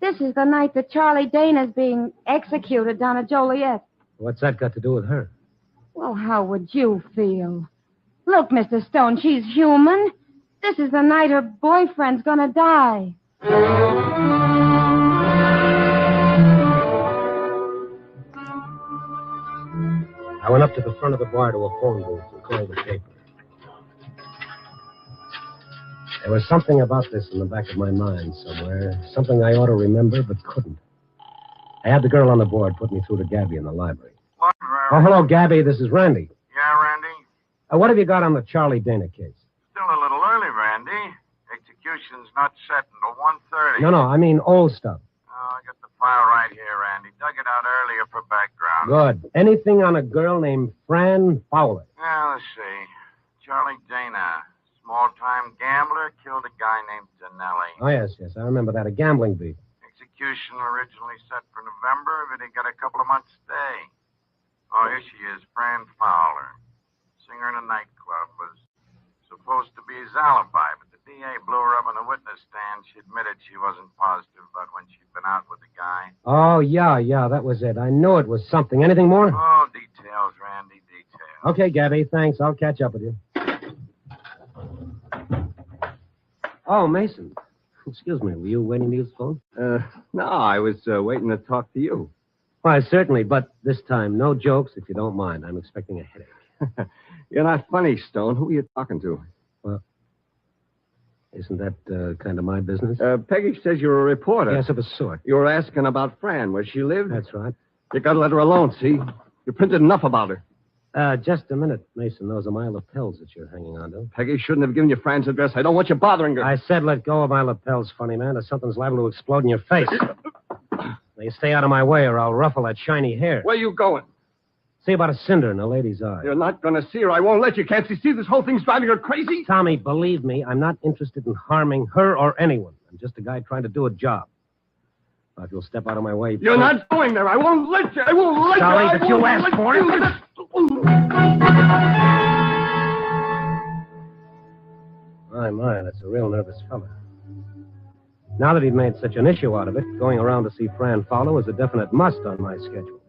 This is the night that Charlie Dana's being executed down at Joliet. What's that got to do with her? Well, how would you feel? Look, Mr. Stone, she's human. This is the night her boyfriend's going to die. I went up to the front of the bar to a phone booth and called the paper. There was something about this in the back of my mind somewhere, something I ought to remember but couldn't. I had the girl on the board put me through to Gabby in the library. Oh, hello, Gabby. This is Randy. Yeah, Randy? What have you got on the Charlie Dana case? Still a little early, Randy. Execution's not set until 1:30. No, I mean old stuff. Oh, I got the file right here, Randy. Dug it out earlier for background. Good. Anything on a girl named Fran Fowler? Yeah, let's see. Charlie Dana, small-time gambler, killed a guy named Danelli. Oh, yes. I remember that. A gambling beat. Execution originally set for November, but he got a couple of months' stay. Oh, here she is, Fran Fowler. Singer in a nightclub. Was supposed to be his alibi, but the DA blew her up on the witness stand. She admitted she wasn't positive about when she'd been out with the guy. Oh, yeah, that was it. I knew it was something. Anything more? Oh, details, Randy, details. Okay, Gabby, thanks. I'll catch up with you. Oh, Mason. Excuse me, were you waiting to use the phone? No, I was waiting to talk to you. Why, certainly, but this time, no jokes, if you don't mind. I'm expecting a headache. You're not funny, Stone. Who are you talking to? Well, isn't that kind of my business? Peggy says you're a reporter. Yes, of a sort. You were asking about Fran, where she lived? That's right. You gotta let her alone, see? You printed enough about her. Just a minute, Mason. Those are my lapels that you're hanging on to. Peggy shouldn't have given you Fran's address. I don't want you bothering her. I said let go of my lapels, funny man, or something's liable to explode in your face. Now, you stay out of my way or I'll ruffle that shiny hair. Where you going? See about a cinder in a lady's eye. You're not going to see her. I won't let you. Can't you see this whole thing's driving her crazy? Tommy, believe me, I'm not interested in harming her or anyone. I'm just a guy trying to do a job. Now, if you'll step out of my way... You're not going there. I won't let you. I won't let Charlie, you. but you asked for it. My, that's a real nervous fella. Now that he'd made such an issue out of it, going around to see Fran Fowler was a definite must on my schedule.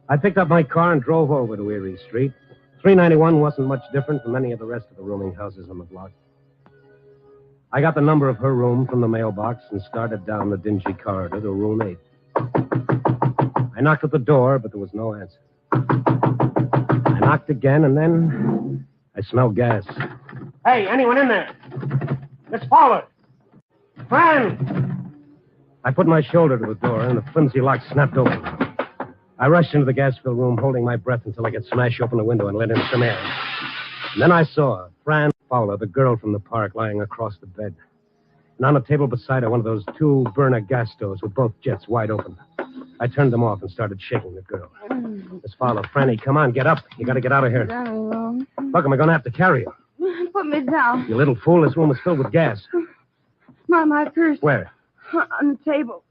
I picked up my car and drove over to Erie Street. 391 wasn't much different from any of the rest of the rooming houses on the block. I got the number of her room from the mailbox and started down the dingy corridor to room 8. I knocked at the door, but there was no answer. I knocked again, and then I smelled gas. Hey, anyone in there? Miss Fowler! Fran! I put my shoulder to the door, and the flimsy lock snapped open. I rushed into the gas-filled room, holding my breath until I could smash open the window and let in some air. And then I saw Fran Fowler, the girl from the park, lying across the bed. And on a table beside her, one of those 2 burner gas stoves with both jets wide open. I turned them off and started shaking the girl. Miss Fowler, Franny, come on, get up. You got to get out of here. Down alone. Look, am I going to have to carry you? Put me down. You little fool, this room is filled with gas. My purse. Where? On the table.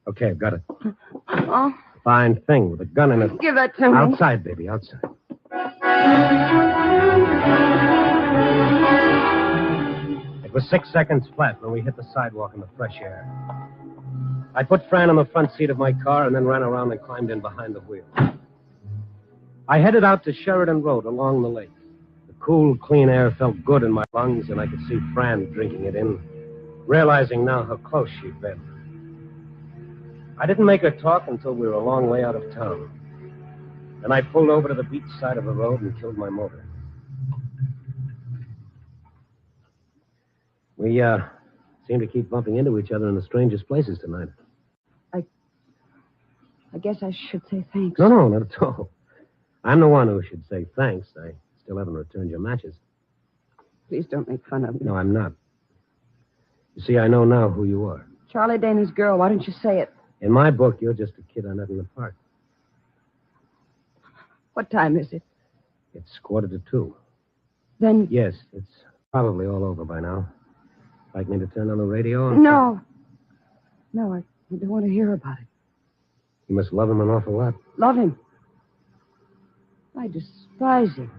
Okay, I've got it. Oh, Fine thing with a gun in it. give that to me. Outside, baby, outside. It was 6 seconds flat when we hit the sidewalk in the fresh air. I put Fran on the front seat of my car and then ran around and climbed in behind the wheel. I headed out to Sheridan Road along the lake. The cool, clean air felt good in my lungs, and I could see Fran drinking it in, realizing now how close she'd been. I didn't make her talk until we were a long way out of town. Then I pulled over to the beach side of the road and killed my motor. We, seem to keep bumping into each other in the strangest places tonight. I guess I should say thanks. No, not at all. I'm the one who should say thanks. I still haven't returned your matches. Please don't make fun of me. No, I'm not. You see, I know now who you are. Charlie Dana's girl. Why don't you say it? In my book, you're just a kid I met in the park. What time is it? It's 1:45. Then... Yes, it's probably all over by now. Like me to turn on the radio? No. No, I don't want to hear about it. You must love him an awful lot. Love him. I despise him.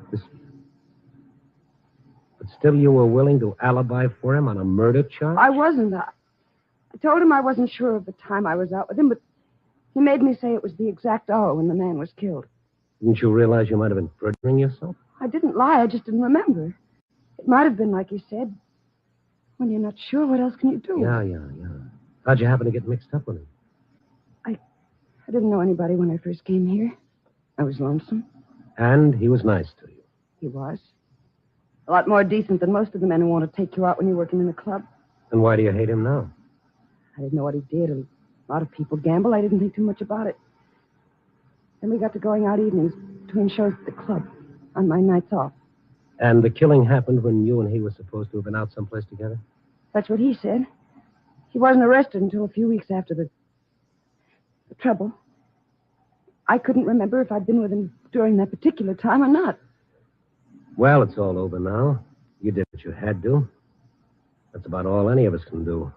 But still you were willing to alibi for him on a murder charge? I wasn't. I told him I wasn't sure of the time I was out with him, but he made me say it was the exact hour when the man was killed. Didn't you realize you might have been perjuring yourself? I didn't lie. I just didn't remember. It might have been like he said. When you're not sure, what else can you do? Yeah. How'd you happen to get mixed up with him? I didn't know anybody when I first came here. I was lonesome. And he was nice to you. He was. A lot more decent than most of the men who want to take you out when you're working in a club. And why do you hate him now? I didn't know what he did. A lot of people gamble. I didn't think too much about it. Then we got to going out evenings between shows at the club on my nights off. And the killing happened when you and he were supposed to have been out someplace together? That's what he said. He wasn't arrested until a few weeks after the trouble. I couldn't remember if I'd been with him during that particular time or not. Well, it's all over now. You did what you had to. That's about all any of us can do.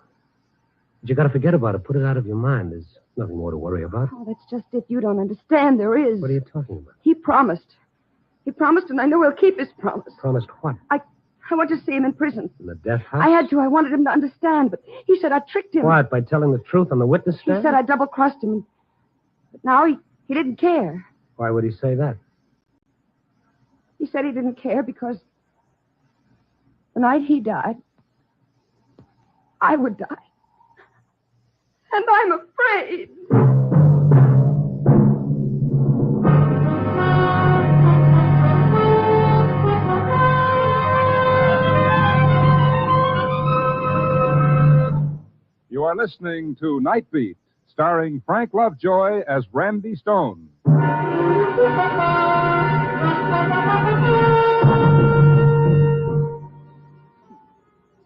But you got to forget about it. Put it out of your mind. There's nothing more to worry about. Oh, that's just it. You don't understand. There is. What are you talking about? He promised. He promised, and I know he'll keep his promise. Promised what? I want to see him in prison. In the death house? I had to. I wanted him to understand, but he said I tricked him. What, by telling the truth on the witness stand? He said I double-crossed him. But now he didn't care. Why would he say that? He said he didn't care because the night he died, I would die. And I'm afraid. You are listening to Night Beat, starring Frank Lovejoy as Randy Stone.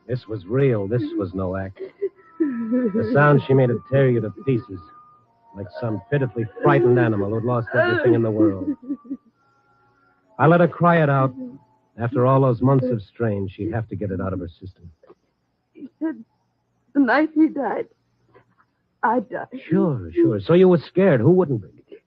This was real. This was no act. The sound she made would tear you to pieces, like some pitifully frightened animal who'd lost everything in the world. I let her cry it out. After all those months of strain, she'd have to get it out of her system. He said the night he died, I died. Sure. So you were scared. Who wouldn't be?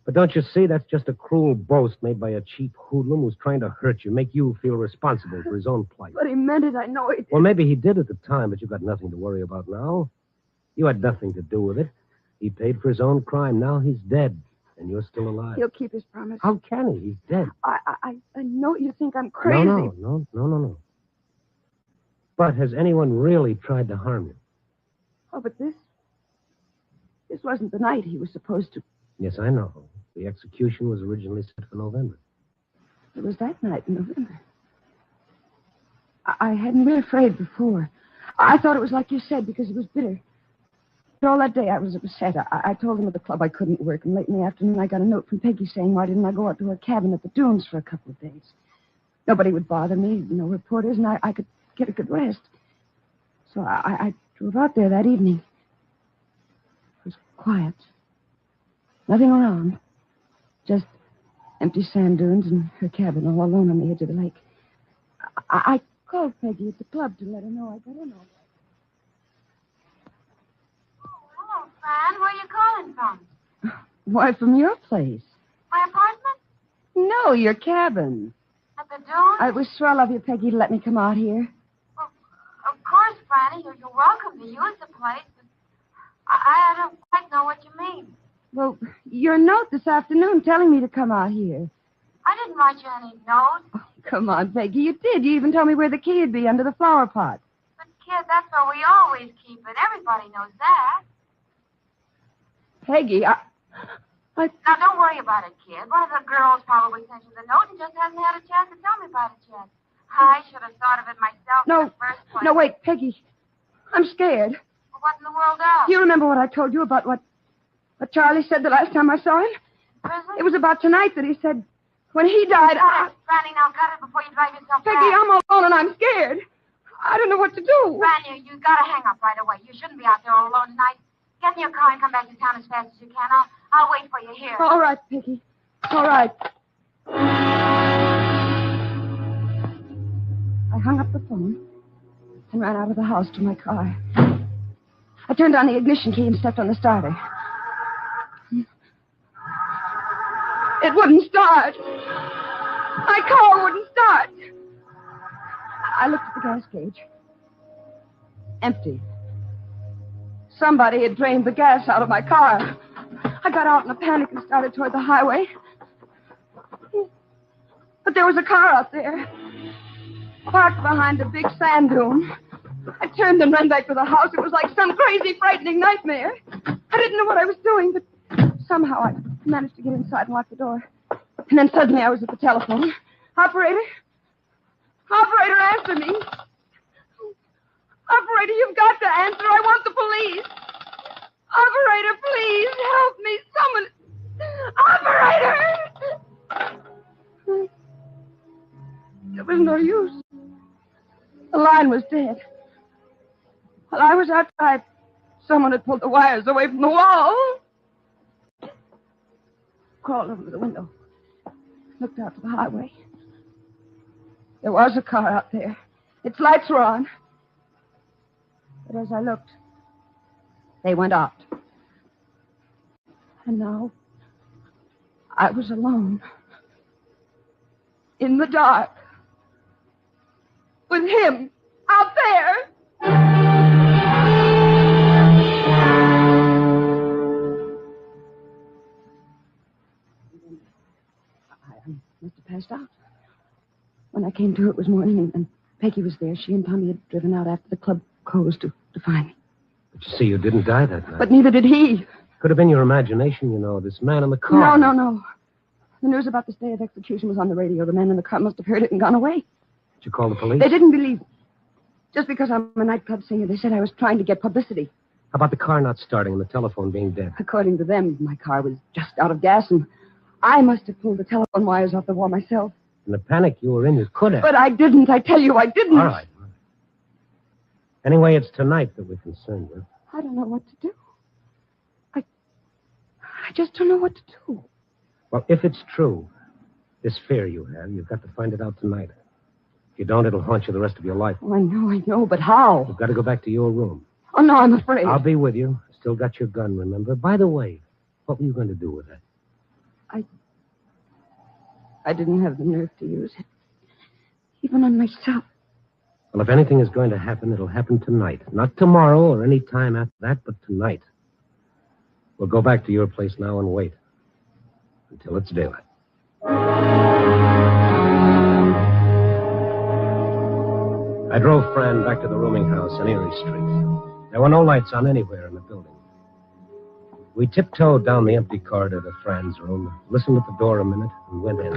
But don't you see, that's just a cruel boast made by a cheap hoodlum who's trying to hurt you, make you feel responsible for his own plight. But he meant it. I know he did. Well, maybe he did at the time, but you've got nothing to worry about now. You had nothing to do with it. He paid for his own crime. Now he's dead, and you're still alive. He'll keep his promise. How can he? He's dead. I know you think I'm crazy. No. But has anyone really tried to harm you? Oh, but this wasn't the night he was supposed to. Yes, I know. The execution was originally set for November. It was that night in November. I hadn't been afraid before. I thought it was like you said, because it was bitter. But all that day I was upset. I told him at the club I couldn't work, and late in the afternoon I got a note from Peggy saying why didn't I go out to her cabin at the dunes for a couple of days. Nobody would bother me, no reporters, and I could get a good rest. So I drove out there that evening. It was quiet. Nothing around. Just empty sand dunes and her cabin all alone on the edge of the lake. I called Peggy at the club to let her know I got in all right. Hello, Fran. Where are you calling from? Why, from your place. My apartment? No, your cabin. At the dunes? It was swell of you, Peggy, to let me come out here. Well, of course, Franny. You're welcome to use the place, but I don't quite know what you mean. Well, your note this afternoon telling me to come out here. I didn't write you any note. Oh, come on, Peggy. You did. You even told me where the key would be under the flower pot. But, kid, that's where we always keep it. Everybody knows that. Peggy, Now, don't worry about it, kid. One of the girls probably sent you the note and just hasn't had a chance to tell me about it yet. I should have thought of it myself in the first place. No, wait, Peggy. I'm scared. Well, what in the world else? Do you remember what I told you about what Charlie said the last time I saw him? Prison? It was about tonight that he said when he died. Franny, now cut it before you drive yourself Peggy, back. I'm all alone and I'm scared. I don't know what to do. Franny, you gotta hang up right away. You shouldn't be out there all alone tonight. Get in your car and come back to town as fast as you can. I'll wait for you here. All right, Peggy. All right. I hung up the phone and ran out of the house to my car. I turned on the ignition key and stepped on the starter. It wouldn't start. My car wouldn't start. I looked at the gas gauge. Empty. Somebody had drained the gas out of my car. I got out in a panic and started toward the highway. But there was a car out there, parked behind a big sand dune. I turned and ran back to the house. It was like some crazy, frightening nightmare. I didn't know what I was doing, but somehow I managed to get inside and lock the door. And then suddenly I was at the telephone. Operator, answer me. Operator, you've got to answer. I want the police. Operator, please help me. Someone. Operator! It was no use. The line was dead. While I was outside, someone had pulled the wires away from the wall. Crawled over to the window. Looked out to the highway. There was a car out there. Its lights were on. But as I looked, they went out. And now, I was alone. In the dark. With him out there. I must have passed out. When I came to, it was morning, and Peggy was there. She and Tommy had driven out after the club closed to find me. But you see, you didn't die that night. But neither did he. Could have been your imagination, you know, this man in the car. No. The news about this day of execution was on the radio. The man in the car must have heard it and gone away. Did you call the police? They didn't believe it. Just because I'm a nightclub singer, they said I was trying to get publicity. How about the car not starting and the telephone being dead? According to them, my car was just out of gas, and I must have pulled the telephone wires off the wall myself. In the panic you were in, you could have. But I didn't. I tell you, I didn't. All right. Anyway, it's tonight that we're concerned with. I don't know what to do. I just don't know what to do. Well, if it's true, this fear you have, you've got to find it out tonight. If you don't, it'll haunt you the rest of your life. Oh, I know, but how? You've got to go back to your room. Oh, no, I'm afraid. I'll be with you. Still got your gun, remember? By the way, what were you going to do with it? I didn't have the nerve to use it. Even on myself. Well, if anything is going to happen, it'll happen tonight. Not tomorrow or any time after that, but tonight. We'll go back to your place now and wait. Until it's daylight. I drove Fran back to the rooming house on Erie Street. There were no lights on anywhere in the building. We tiptoed down the empty corridor to Fran's room, listened at the door a minute, and went in.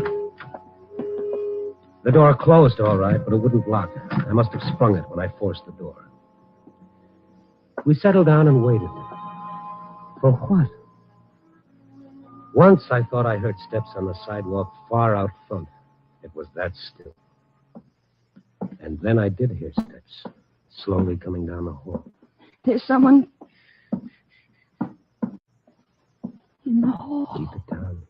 The door closed all right, but it wouldn't lock. I must have sprung it when I forced the door. We settled down and waited. For what? Once I thought I heard steps on the sidewalk far out front. It was that still. And then I did hear steps, slowly coming down the hall. There's someone in the hall. Keep it down.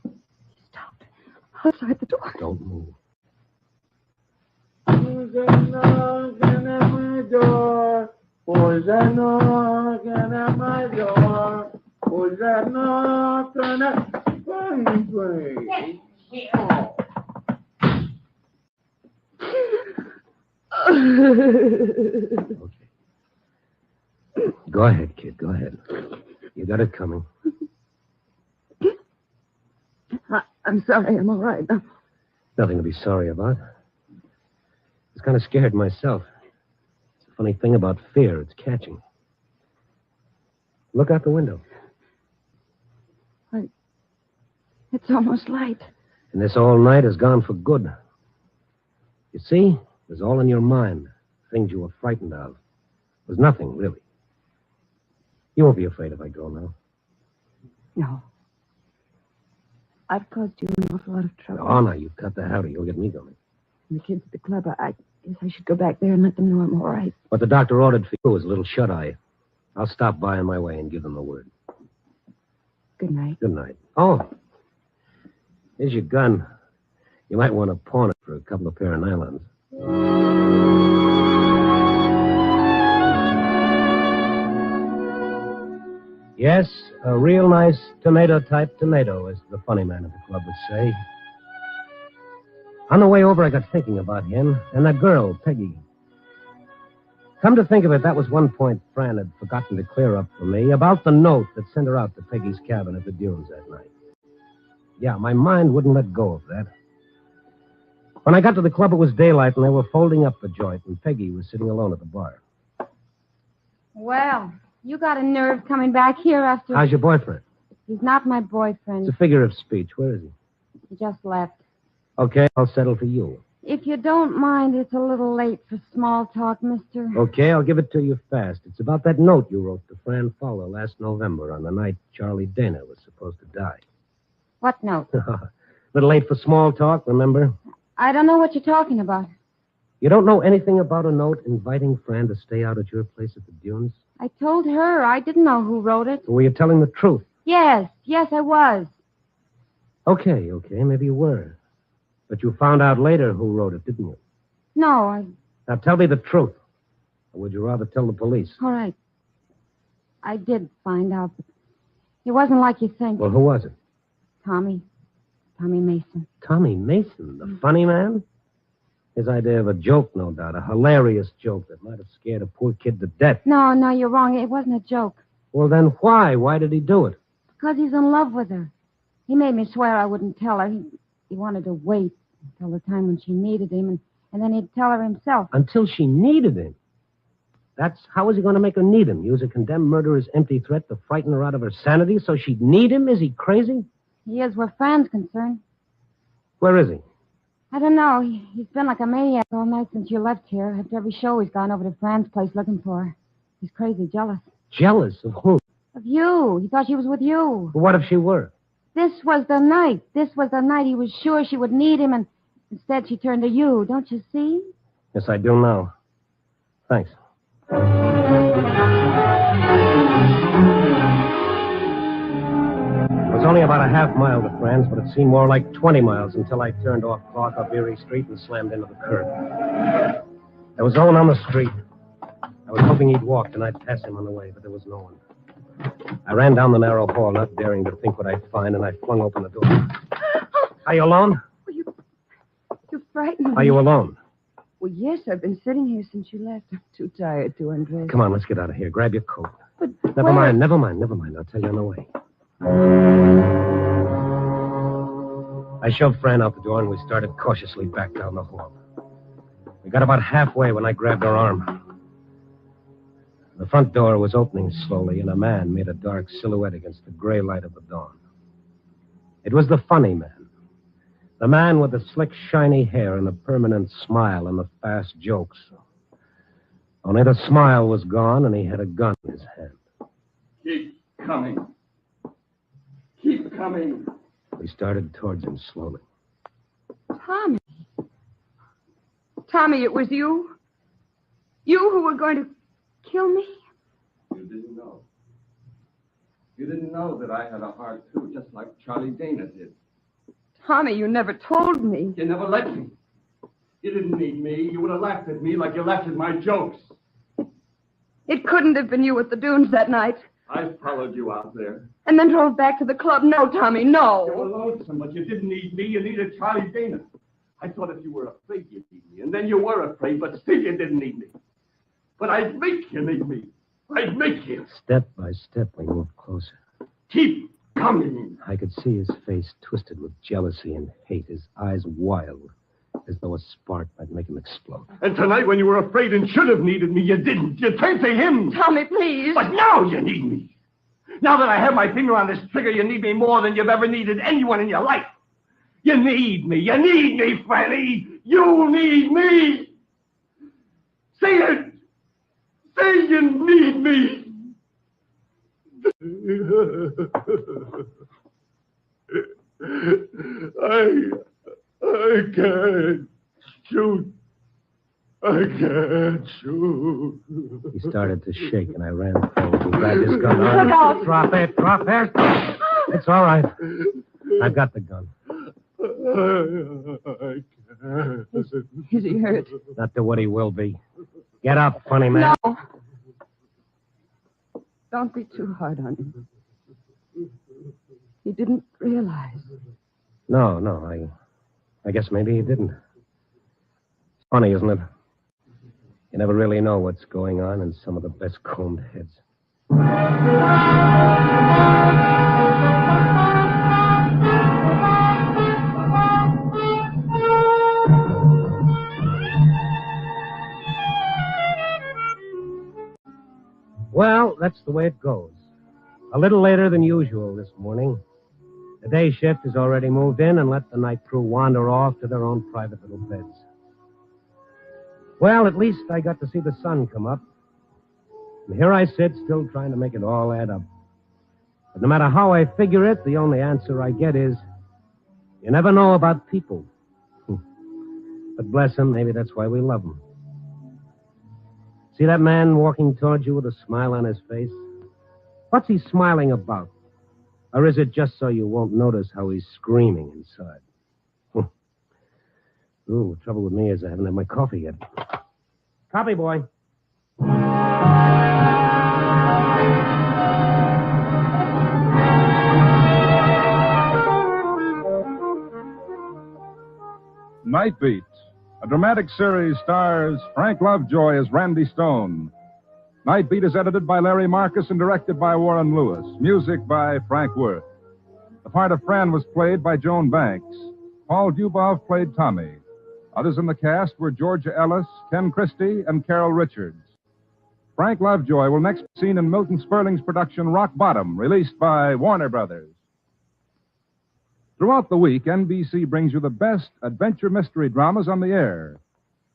He stopped outside the door. Don't move. Who's that knocking at my door? Who's that knocking at my door? Who's that knocking at my place? Oh. Okay. Go ahead, kid. Go ahead. You got it coming. I'm sorry. I'm all right now. Nothing to be sorry about. I was kind of scared myself. It's a funny thing about fear. It's catching. Look out the window. It's almost light. And this all night has gone for good. You see? It was all in your mind. Things you were frightened of. It was nothing, really. You won't be afraid if I go now. No. I've caused you an awful lot of trouble. Oh, no, you cut that out or you'll get me going. And the kids at the club, I guess I should go back there and let them know I'm all right. What the doctor ordered for you was a little shut-eye. I'll stop by on my way and give them the word. Good night. Good night. Oh, here's your gun. You might want to pawn it for a couple of pair of nylons. Yes, a real nice tomato-type tomato, as the funny man at the club would say. On the way over, I got thinking about him and that girl, Peggy. Come to think of it, that was one point Fran had forgotten to clear up for me about the note that sent her out to Peggy's cabin at the dunes that night. Yeah, my mind wouldn't let go of that. When I got to the club, it was daylight, and they were folding up the joint, and Peggy was sitting alone at the bar. Well, you got a nerve coming back here after... How's your boyfriend? He's not my boyfriend. It's a figure of speech. Where is he? He just left. Okay, I'll settle for you. If you don't mind, it's a little late for small talk, mister. Okay, I'll give it to you fast. It's about that note you wrote to Fran Fowler last November on the night Charlie Dana was supposed to die. What note? Little late for small talk, remember? I don't know what you're talking about. You don't know anything about a note inviting Fran to stay out at your place at the dunes? I told her. I didn't know who wrote it. Were you telling the truth? Yes, I was. Okay, maybe you were. But you found out later who wrote it, didn't you? No, Now tell me the truth. Or would you rather tell the police? All right. I did find out, but it wasn't like you think. Well, who was it? Tommy Mason. Tommy Mason, the funny man? His idea of a joke, no doubt. A hilarious joke that might have scared a poor kid to death. No, you're wrong. It wasn't a joke. Well, then why? Why did he do it? Because he's in love with her. He made me swear I wouldn't tell her. He wanted to wait until the time when she needed him, and then he'd tell her himself. Until she needed him? How was he going to make her need him? Use a condemned murderer's empty threat to frighten her out of her sanity so she'd need him? Is he crazy? He is where Fran's concerned. Where is he? I don't know. He's been like a maniac all night since you left here. After every show, he's gone over to Fran's place looking for her. He's crazy jealous. Jealous of whom? Of you. He thought she was with you. What if she were? This was the night. He was sure she would need him, and instead she turned to you. Don't you see? Yes, I do now. Thanks. It was only about a half mile to Fran's, but it seemed more like 20 miles until I turned off Clark up Erie Street and slammed into the curb. There was no one on the street. I was hoping he'd walked and I'd pass him on the way, but there was no one. I ran down the narrow hall, not daring to think what I'd find, and I flung open the door. Are you alone? You frightened me. Are you alone? Well, yes, I've been sitting here since you left. I'm too tired to undress. Come on, let's get out of here. Grab your coat. But Never mind. I'll tell you on the way. I shoved Fran out the door, and we started cautiously back down the hall. We got about halfway when I grabbed her arm. The front door was opening slowly, and a man made a dark silhouette against the gray light of the dawn. It was the funny man. The man with the slick, shiny hair and the permanent smile and the fast jokes. Only the smile was gone, and he had a gun in his hand. Keep coming. Keep coming. We started towards him slowly. Tommy. Tommy, it was you? You who were going to kill me? You didn't know. You didn't know that I had a heart, too, just like Charlie Dana did. Tommy, you never told me. You never let me. You didn't need me. You would have laughed at me like you laughed at my jokes. It couldn't have been you at the dunes that night. I followed you out there. And then drove back to the club. No, Tommy, no. You were lonesome, but you didn't need me. You needed Charlie Dana. I thought if you were afraid, you'd need me. And then you were afraid, but still you didn't need me. But I'd make you need me. I'd make you. Step by step, we moved closer. Keep coming. I could see his face twisted with jealousy and hate, his eyes wild, as though a spark might make him explode. And tonight, when you were afraid and should have needed me, you didn't. You turned to him. Tommy, please. But now you need me. Now that I have my finger on this trigger, you need me more than you've ever needed anyone in your life. You need me. You need me, Franny. You need me. Say it. Say you need me. I can't shoot. I can't shoot. He started to shake, and I ran forward and grabbed his gun. Look out. Drop it. It's all right. I've got the gun. I can't. Is he hurt? Not to what he will be. Get up, funny man. No. Don't be too hard on him. He didn't realize. No, I guess maybe he didn't. It's funny, isn't it? You never really know what's going on in some of the best combed heads. Well, that's the way it goes. A little later than usual this morning. The day shift has already moved in and let the night crew wander off to their own private little beds. Well, at least I got to see the sun come up. And here I sit, still trying to make it all add up. But no matter how I figure it, the only answer I get is, you never know about people. But bless them, maybe that's why we love them. See that man walking towards you with a smile on his face? What's he smiling about? Or is it just so you won't notice how he's screaming inside? Ooh, the trouble with me is I haven't had my coffee yet. Copy, boy. Night Beat, a dramatic series, stars Frank Lovejoy as Randy Stone. Night Beat is edited by Larry Marcus and directed by Warren Lewis. Music by Frank Worth. The part of Fran was played by Joan Banks. Paul Dubov played Tommy. Others in the cast were Georgia Ellis, Ken Christie, and Carol Richards. Frank Lovejoy will next be seen in Milton Sperling's production Rock Bottom, released by Warner Brothers. Throughout the week, NBC brings you the best adventure mystery dramas on the air.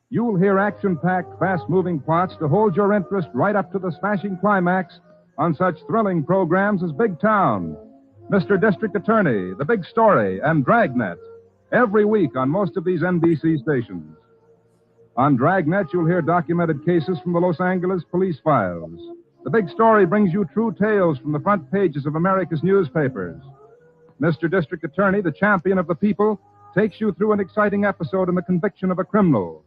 You'll hear action-packed, fast-moving plots to hold your interest right up to the smashing climax on such thrilling programs as Big Town, Mr. District Attorney, The Big Story, and Dragnet, every week on most of these NBC stations. On Dragnet, you'll hear documented cases from the Los Angeles police files. The Big Story brings you true tales from the front pages of America's newspapers. Mr. District Attorney, the champion of the people, takes you through an exciting episode in the conviction of a criminal.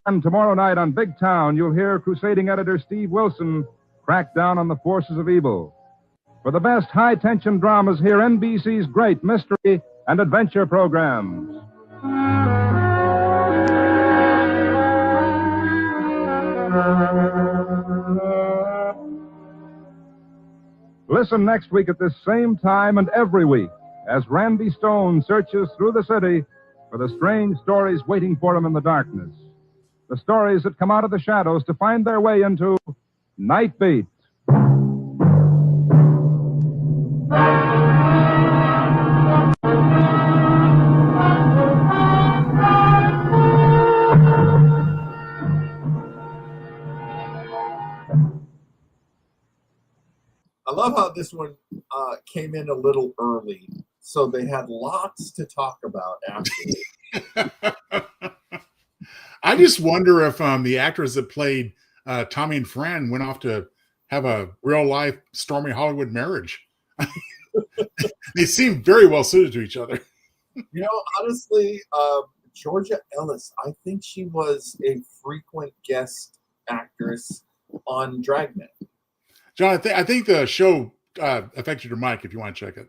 And tomorrow night on Big Town, you'll hear crusading editor Steve Wilson crack down on the forces of evil. For the best high-tension dramas, hear NBC's great mystery and adventure programs. Listen next week at this same time and every week as Randy Stone searches through the city for the strange stories waiting for him in the darkness. The stories that come out of the shadows to find their way into Night Beat. I love how this one came in a little early, so they had lots to talk about after. I just wonder if the actors that played Tommy and Fran went off to have a real life stormy Hollywood marriage. They seem very well suited to each other. Honestly, Georgia Ellis, I think she was a frequent guest actress on Dragnet. John, I think the show affected your mic if you want to check it.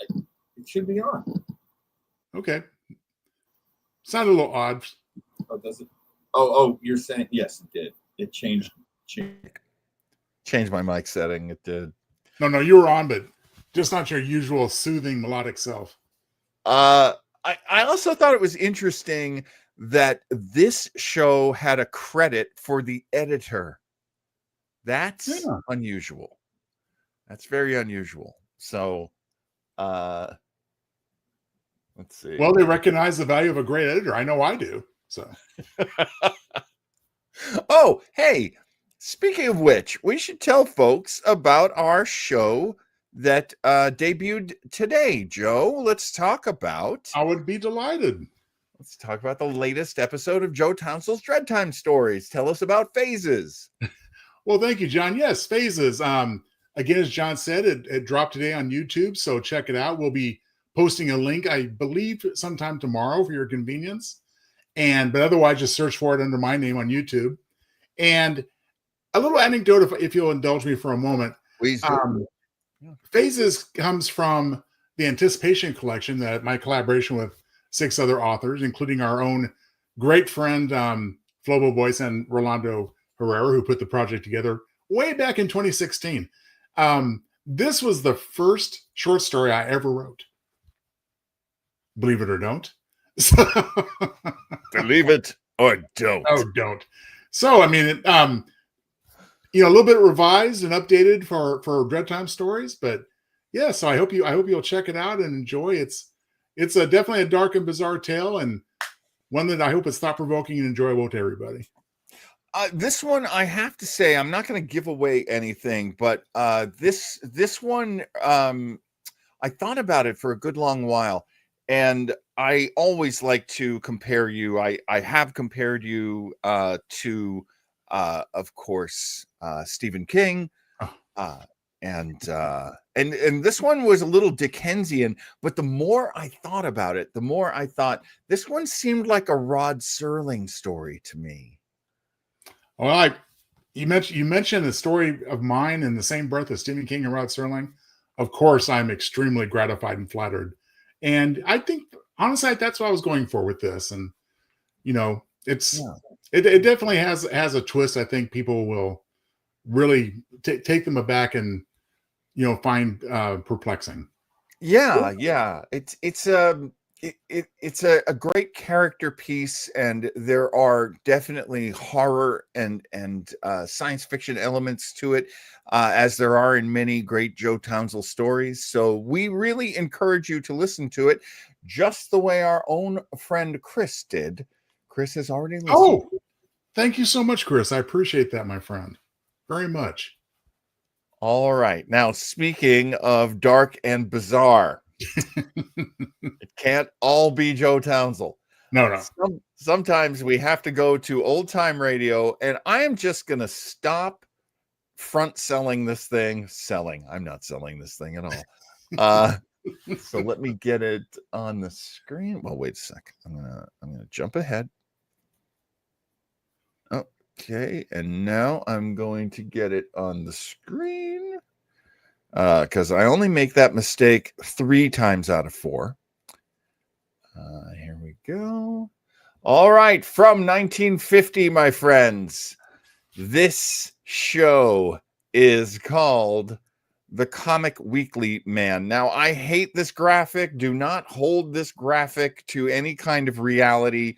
It should be on. Okay. Sounded a little odd. Oh, does it? Oh, you're saying yes, it did. It changed my mic setting. It did. No, you were on, but just not your usual soothing melodic self. I also thought it was interesting that this show had a credit for the editor. That's unusual. That's very unusual. So, let's see. Well, they recognize the value of a great editor. I know I do. So, oh, hey, speaking of which, we should tell folks about our show that debuted today. Joe, let's talk about. I would be delighted. Let's talk about the latest episode of Joe Townsel's Dread Time Stories. Tell us about Phases. Well, thank you, John. Yes, Phases. Again, as John said, it dropped today on YouTube, so check it out. We'll be posting a link, I believe, sometime tomorrow for your convenience. But otherwise, just search for it under my name on YouTube. And a little anecdote, if you'll indulge me for a moment. Please do. Phases comes from the Anticipation Collection, that my collaboration with 6 other authors, including our own great friend, Flobo Boyce and Rolando Herrera, who put the project together way back in 2016. This was the first short story I ever wrote. Believe it or don't. Believe it or don't. Oh, don't. So, I mean, a little bit revised and updated for Dread Time Stories, but yeah. So I hope you'll check it out and enjoy. It's definitely a dark and bizarre tale, and one that I hope is thought provoking and enjoyable to everybody. This one, I have to say, I'm not going to give away anything, but this one, I thought about it for a good long while, and I always like to compare you. I have compared you to, of course, Stephen King, and this one was a little Dickensian. But the more I thought about it, the more I thought this one seemed like a Rod Serling story to me. Well, you mentioned a story of mine in the same breath as Stephen King and Rod Serling. Of course, I'm extremely gratified and flattered. And I think, honestly, that's what I was going for with this. And, it definitely has a twist. I think people will really take them aback and, find perplexing. Yeah. It's a great character piece, and there are definitely horror and science fiction elements to it, as there are in many great Joe Townsel stories. So we really encourage you to listen to it, just the way our own friend Chris did. Chris has already listened. Oh, thank you so much, Chris. I appreciate that, my friend, very much. All right. Now, speaking of dark and bizarre, it can't all be Joe Townsel. No. Sometimes we have to go to old time radio, and I am just going to stop front selling this thing. I'm not selling this thing at all. So let me get it on the screen. Well, wait a second. I'm gonna jump ahead. Okay, and now I'm going to get it on the screen. because I only make that mistake 3 times out of 4. Here we go. All right, from 1950, my friends. This show is called The Comic Weekly Man. Now, I hate this graphic. Do not hold this graphic to any kind of reality.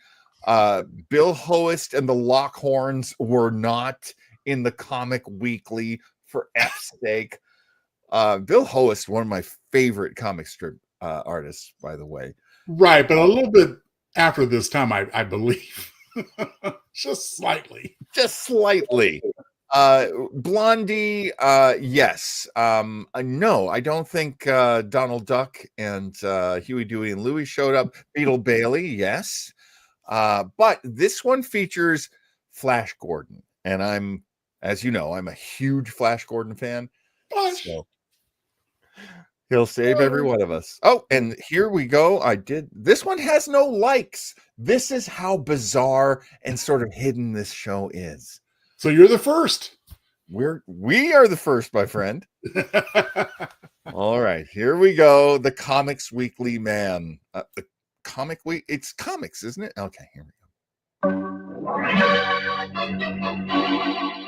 Bill Hoest and the Lockhorns were not in the Comic Weekly, for F's sake. Bill Hoest, one of my favorite comic strip artists, by the way. Right, but a little bit after this time, I believe. Just slightly. Just slightly. Blondie, yes. No, I don't think Donald Duck and Huey, Dewey, and Louie showed up. Beetle Bailey, yes. But this one features Flash Gordon. And I'm, as you know, I'm a huge Flash Gordon fan. So he'll save every one of us. Oh, and here we go. This one has no likes. This is how bizarre and sort of hidden this show is. So you're the first. We are the first, my friend. All right, here we go. The Comics Weekly Man. The Comic Week. It's comics, isn't it? Okay, here we go.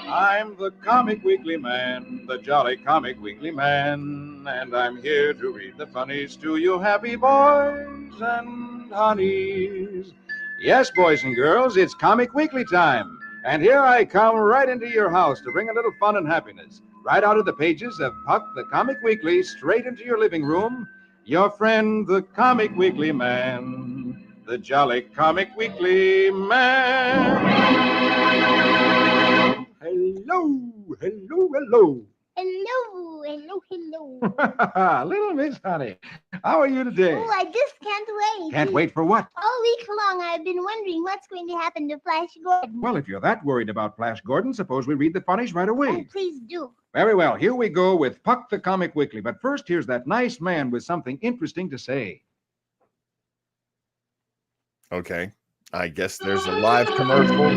I'm the Comic Weekly Man, the jolly Comic Weekly Man, and I'm here to read the funnies to you happy boys and honeys. Yes, boys and girls, it's Comic Weekly time, and here I come right into your house to bring a little fun and happiness, right out of the pages of Puck the Comic Weekly, straight into your living room. Your friend, the Comic Weekly Man, the jolly Comic Weekly Man. Hello, hello, hello. Hello, hello, hello. Little Miss Honey, how are you today? Oh, I just can't wait. Can't wait for what? All week long, I've been wondering what's going to happen to Flash Gordon. Well, if you're that worried about Flash Gordon, suppose we read the funnies right away. Oh, please do. Very well, here we go with Puck the Comic Weekly. But first, here's that nice man with something interesting to say. Okay, I guess there's a live commercial.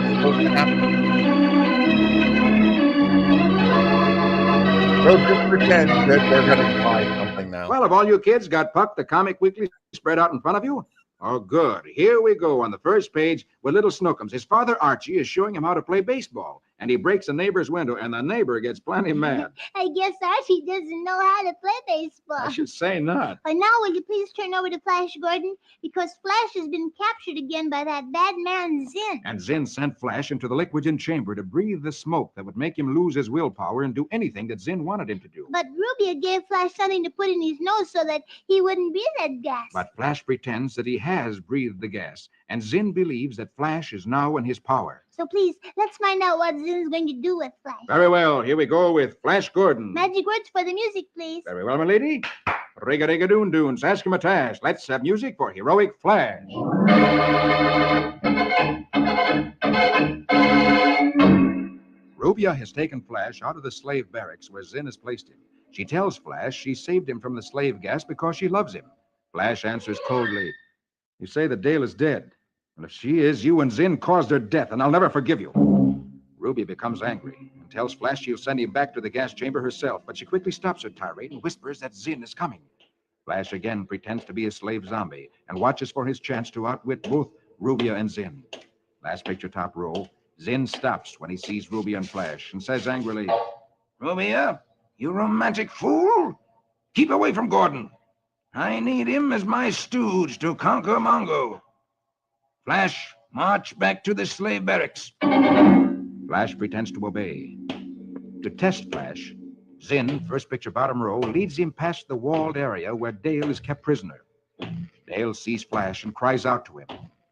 So just pretend that they're going to buy something now. Well, have all you kids got Puck the Comic Weekly spread out in front of you? Oh, good. Here we go on the first page with little Snookums. His father, Archie, is showing him how to play baseball, and he breaks a neighbor's window, and the neighbor gets plenty mad. I guess Archie doesn't know how to play baseball. I should say not. And now will you please turn over to Flash Gordon? Because Flash has been captured again by that bad man Zinn. And Zinn sent Flash into the Liquigen chamber to breathe the smoke that would make him lose his willpower and do anything that Zinn wanted him to do. But Rubia gave Flash something to put in his nose so that he wouldn't breathe that gas. But Flash pretends that he has breathed the gas, and Zinn believes that Flash is now in his power. So please, let's find out what Zinn's going to do with Flash. Very well, here we go with Flash Gordon. Magic words for the music, please. Very well, my lady. Rig-a-dig-a-doon-doon, saskimatash. Let's have music for heroic Flash. Rubia has taken Flash out of the slave barracks where Zinn has placed him. She tells Flash she saved him from the slave gas because she loves him. Flash answers coldly, "You say that Dale is dead. Well, if she is, you and Zinn caused her death, and I'll never forgive you." Ruby becomes angry and tells Flash she'll send him back to the gas chamber herself, but she quickly stops her tirade and whispers that Zinn is coming. Flash again pretends to be a slave zombie and watches for his chance to outwit both Rubia and Zinn. Last picture, top row. Zinn stops when he sees Rubia and Flash and says angrily, "Rubia, you romantic fool! Keep away from Gordon. I need him as my stooge to conquer Mongo. Flash, march back to the slave barracks." Flash pretends to obey. To test Flash, Zinn, first picture bottom row, leads him past the walled area where Dale is kept prisoner. Dale sees Flash and cries out to him.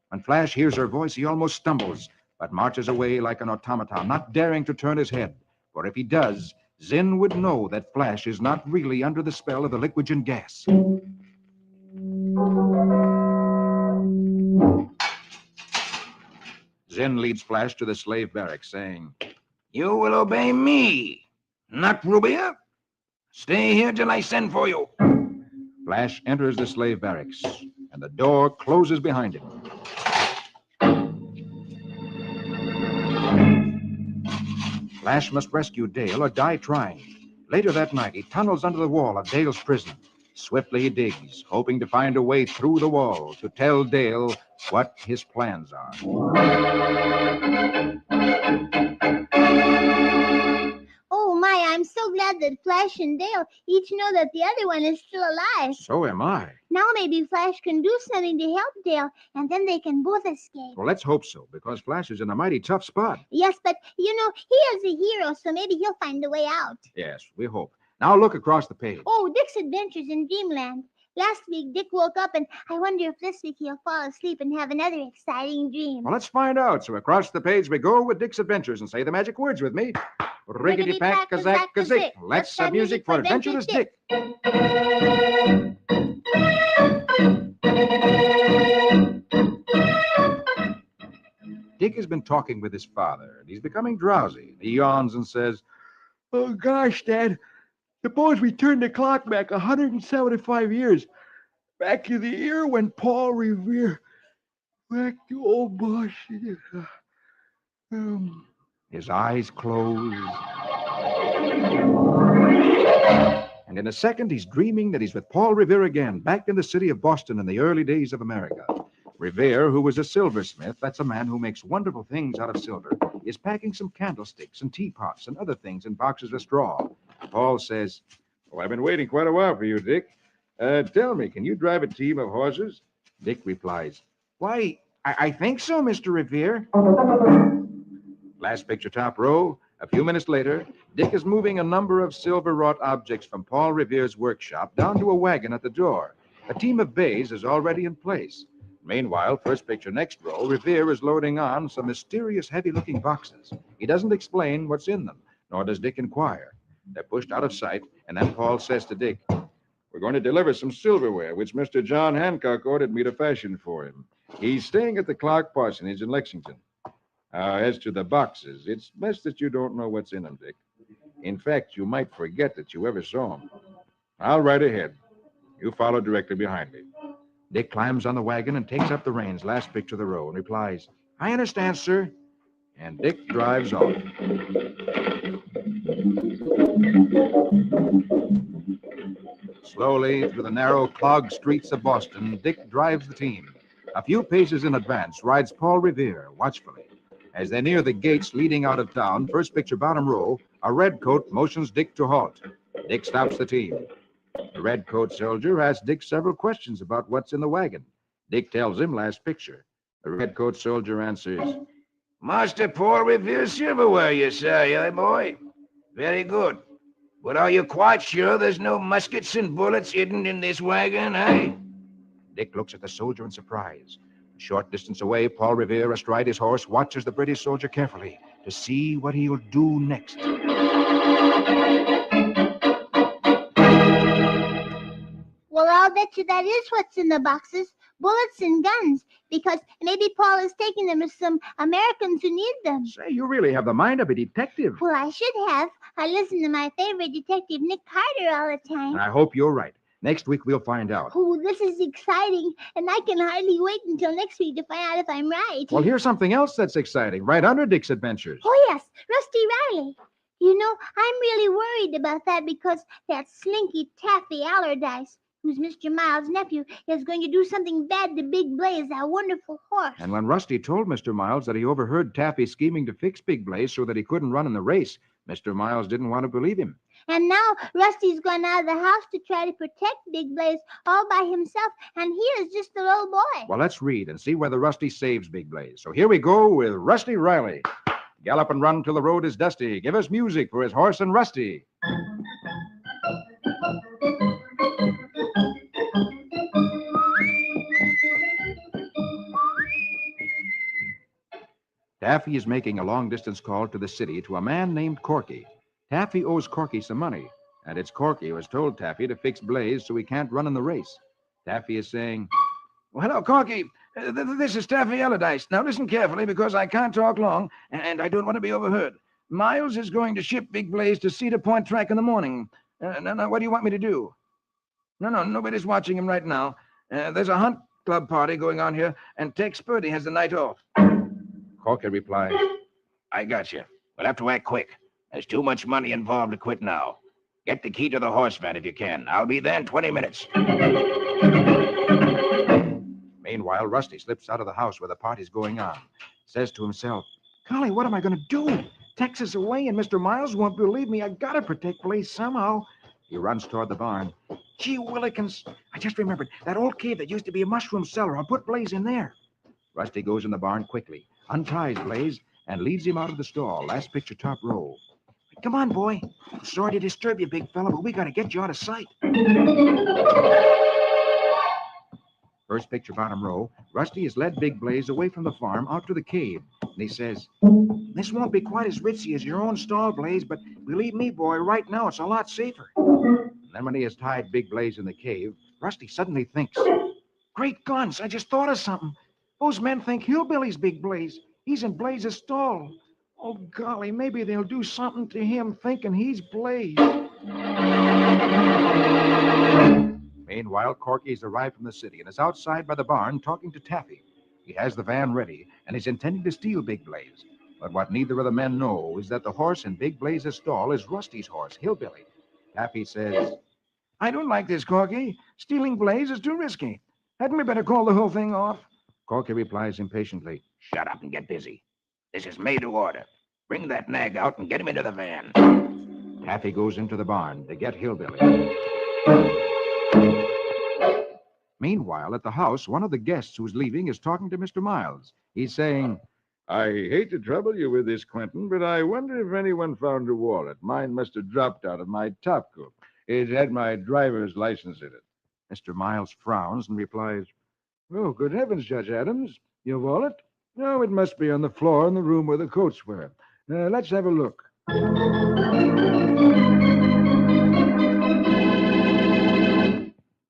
When Flash hears her voice, he almost stumbles, but marches away like an automaton, not daring to turn his head. For if he does, Zinn would know that Flash is not really under the spell of the Liquigen gas. Zinn leads Flash to the slave barracks, saying, "You will obey me, not Rubia. Stay here till I send for you." Flash enters the slave barracks, and the door closes behind him. Flash must rescue Dale or die trying. Later that night, he tunnels under the wall of Dale's prison. Swiftly he digs, hoping to find a way through the wall to tell Dale what his plans are. Oh, my, I'm so glad that Flash and Dale each know that the other one is still alive. So am I. Now maybe Flash can do something to help Dale, and then they can both escape. Well, let's hope so, because Flash is in a mighty tough spot. Yes, but, he is a hero, so maybe he'll find a way out. Yes, we hope. Now look across the page. Oh, Dick's Adventures in Dreamland. Last week, Dick woke up, and I wonder if this week he'll fall asleep and have another exciting dream. Well, let's find out. So across the page we go with Dick's Adventures, and say the magic words with me. Riggedy-pack-a-zack-a-zick. Let's have music for Adventurous Dick. Dick has been talking with his father, and he's becoming drowsy. He yawns and says, "Oh, gosh, Dad. Suppose we turn the clock back 175 years. Back to the year when Paul Revere back to old Boston." His eyes close. And in a second, he's dreaming that he's with Paul Revere again, back in the city of Boston in the early days of America. Revere, who was a silversmith, that's a man who makes wonderful things out of silver, is packing some candlesticks and teapots and other things in boxes of straw. Paul says, "Well, I've been waiting quite a while for you, Dick. Tell me, can you drive a team of horses?" Dick replies, "Why, I think so, Mr. Revere." Last picture, top row. A few minutes later, Dick is moving a number of silver-wrought objects from Paul Revere's workshop down to a wagon at the door. A team of bays is already in place. Meanwhile, first picture, next row, Revere is loading on some mysterious, heavy-looking boxes. He doesn't explain what's in them, nor does Dick inquire. They're pushed out of sight, and then Paul says to Dick, "We're going to deliver some silverware, which Mr. John Hancock ordered me to fashion for him. He's staying at the Clark Parsonage in Lexington. As to the boxes, it's best that you don't know what's in them, Dick. In fact, you might forget that you ever saw them. I'll ride ahead. You follow directly behind me." Dick climbs on the wagon and takes up the reins, last picture of the row, and replies, "I understand, sir." And Dick drives off. Slowly through the narrow, clogged streets of Boston, Dick drives the team. A few paces in advance rides Paul Revere, watchfully. As they near the gates leading out of town, first picture, bottom row, a redcoat motions Dick to halt. Dick stops the team. The redcoat soldier asks Dick several questions about what's in the wagon. Dick tells him, last picture. The redcoat soldier answers, "Master Paul Revere's silverware, you say, eh, boy? Very good. But are you quite sure there's no muskets and bullets hidden in this wagon, eh?" Dick looks at the soldier in surprise. A short distance away, Paul Revere, astride his horse, watches the British soldier carefully to see what he'll do next. Well, I'll bet you that is what's in the boxes. Bullets and guns, because maybe Paul is taking them to some Americans who need them. Say, you really have the mind of a detective. Well, I should have. I listen to my favorite detective, Nick Carter, all the time. And I hope you're right. Next week, we'll find out. Oh, this is exciting, and I can hardly wait until next week to find out if I'm right. Well, here's something else that's exciting, right under Dick's Adventures. Oh, yes, Rusty Riley. I'm really worried about that because that slinky Taffy Allardyce, who's Mr. Miles' nephew, is going to do something bad to Big Blaze, our wonderful horse. And when Rusty told Mr. Miles that he overheard Taffy scheming to fix Big Blaze so that he couldn't run in the race, Mr. Miles didn't want to believe him. And now Rusty's gone out of the house to try to protect Big Blaze all by himself, and he is just a little boy. Well, let's read and see whether Rusty saves Big Blaze. So here we go with Rusty Riley. Gallop and run till the road is dusty. Give us music for his horse and Rusty. Taffy is making a long-distance call to the city to a man named Corky. Taffy owes Corky some money, and it's Corky who has told Taffy to fix Blaze so he can't run in the race. Taffy is saying, "Well, hello, Corky. This is Taffy Allardyce. Now listen carefully because I can't talk long, and I don't want to be overheard. Miles is going to ship Big Blaze to Cedar Point Track in the morning. Now, what do you want me to do?" No, nobody's watching him right now. There's a hunt club party going on here, and Tex Purdy has the night off. Corky replies, "I got you. We'll have to act quick. There's too much money involved to quit now. Get the key to the horse van if you can. I'll be there in 20 minutes. Meanwhile, Rusty slips out of the house where the party's going on. Says to himself, "Golly, what am I going to do? Texas away and Mr. Miles won't believe me. I got to protect Blaze somehow." He runs toward the barn. Gee willikins, I just remembered that old cave that used to be a mushroom cellar. I'll put Blaze in there. Rusty goes in the barn quickly, unties Blaze, and leads him out of the stall. Last picture, top row. Come on, boy. Sorry to disturb you, big fella, but we got to get you out of sight. First picture, bottom row. Rusty has led Big Blaze away from the farm out to the cave. And he says, "This won't be quite as ritzy as your own stall, Blaze, but believe me, boy, right now it's a lot safer." And then when he has tied Big Blaze in the cave, Rusty suddenly thinks, "Great guns, I just thought of something. Those men think Hillbilly's Big Blaze. He's in Blaze's stall. Oh, golly, maybe they'll do something to him thinking he's Blaze." Meanwhile, Corky's arrived from the city and is outside by the barn talking to Taffy. He has the van ready and is intending to steal Big Blaze. But what neither of the men know is that the horse in Big Blaze's stall is Rusty's horse, Hillbilly. Taffy says, "I don't like this, Corky. Stealing Blaze is too risky. Hadn't we better call the whole thing off?" Corky replies impatiently, "Shut up and get busy. This is made to order. Bring that nag out and get him into the van." Taffy goes into the barn to get Hillbilly. Meanwhile, at the house, one of the guests who's leaving is talking to Mr. Miles. He's saying, "I hate to trouble you with this, Quentin, but I wonder if anyone found your wallet. Mine must have dropped out of my top coat. It had my driver's license in it." Mr. Miles frowns and replies, "Oh, good heavens, Judge Adams. Your wallet? No, it must be on the floor in the room where the coats were. Let's have a look."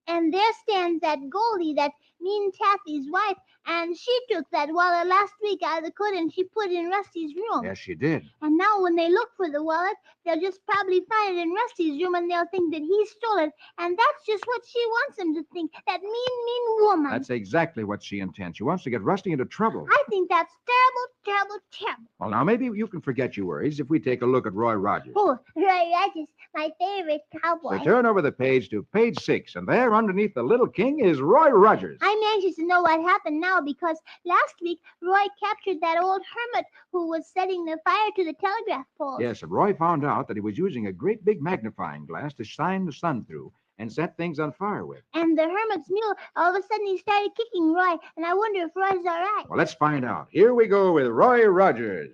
And there stands that Goldie, that mean Taffy's wife, and she took that wallet last week out of the coat and she put it in Rusty's room. "Yes, she did." And now when they look for the wallet, they'll just probably find it in Rusty's room and they'll think that he stole it. And that's just what she wants them to think, that mean, mean woman. That's exactly what she intends. She wants to get Rusty into trouble. I think that's terrible, terrible, terrible. Well, now, maybe you can forget your worries if we take a look at Roy Rogers. Oh, Roy Rogers, my favorite cowboy. So turn over the page to page 6, and there underneath the little king is Roy Rogers. I'm anxious to know what happened now because last week Roy captured that old hermit who was setting the fire to the telegraph poles. Yes, and Roy found out that he was using a great big magnifying glass to shine the sun through and set things on fire with. And the hermit's mule, all of a sudden he started kicking Roy, and I wonder if Roy's all right. Well, let's find out. Here we go with Roy Rogers.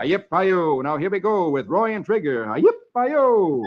Yip-hi-yo. Now here we go with Roy and Trigger. Yip-hi-yo.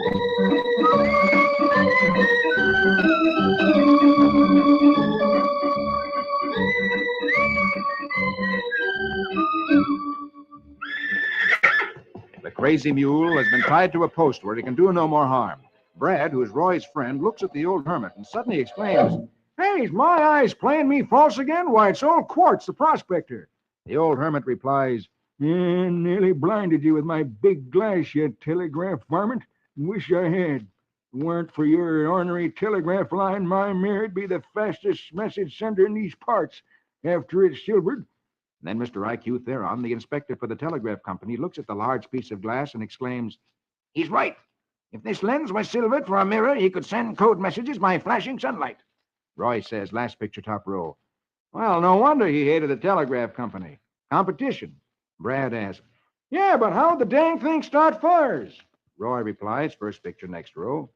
The crazy mule has been tied to a post where he can do no more harm. Brad, who is Roy's friend, looks at the old hermit and suddenly exclaims, "Hey, is my eyes playing me false again? Why, it's old Quartz, the prospector." The old hermit replies, Nearly blinded you with my big glass, you telegraph varmint. Wish I had. If it weren't for your ornery telegraph line, my mare'd be the fastest message sender in these parts after it's silvered." Then Mr. I.Q. Theron, the inspector for the telegraph company, looks at the large piece of glass and exclaims, "He's right. If this lens was silvered for a mirror, he could send code messages by flashing sunlight." Roy says, last picture, top row, "Well, no wonder he hated the telegraph company. Competition." Brad asks, "Yeah, but how'd the dang thing start fires?" Roy replies, first picture, next row,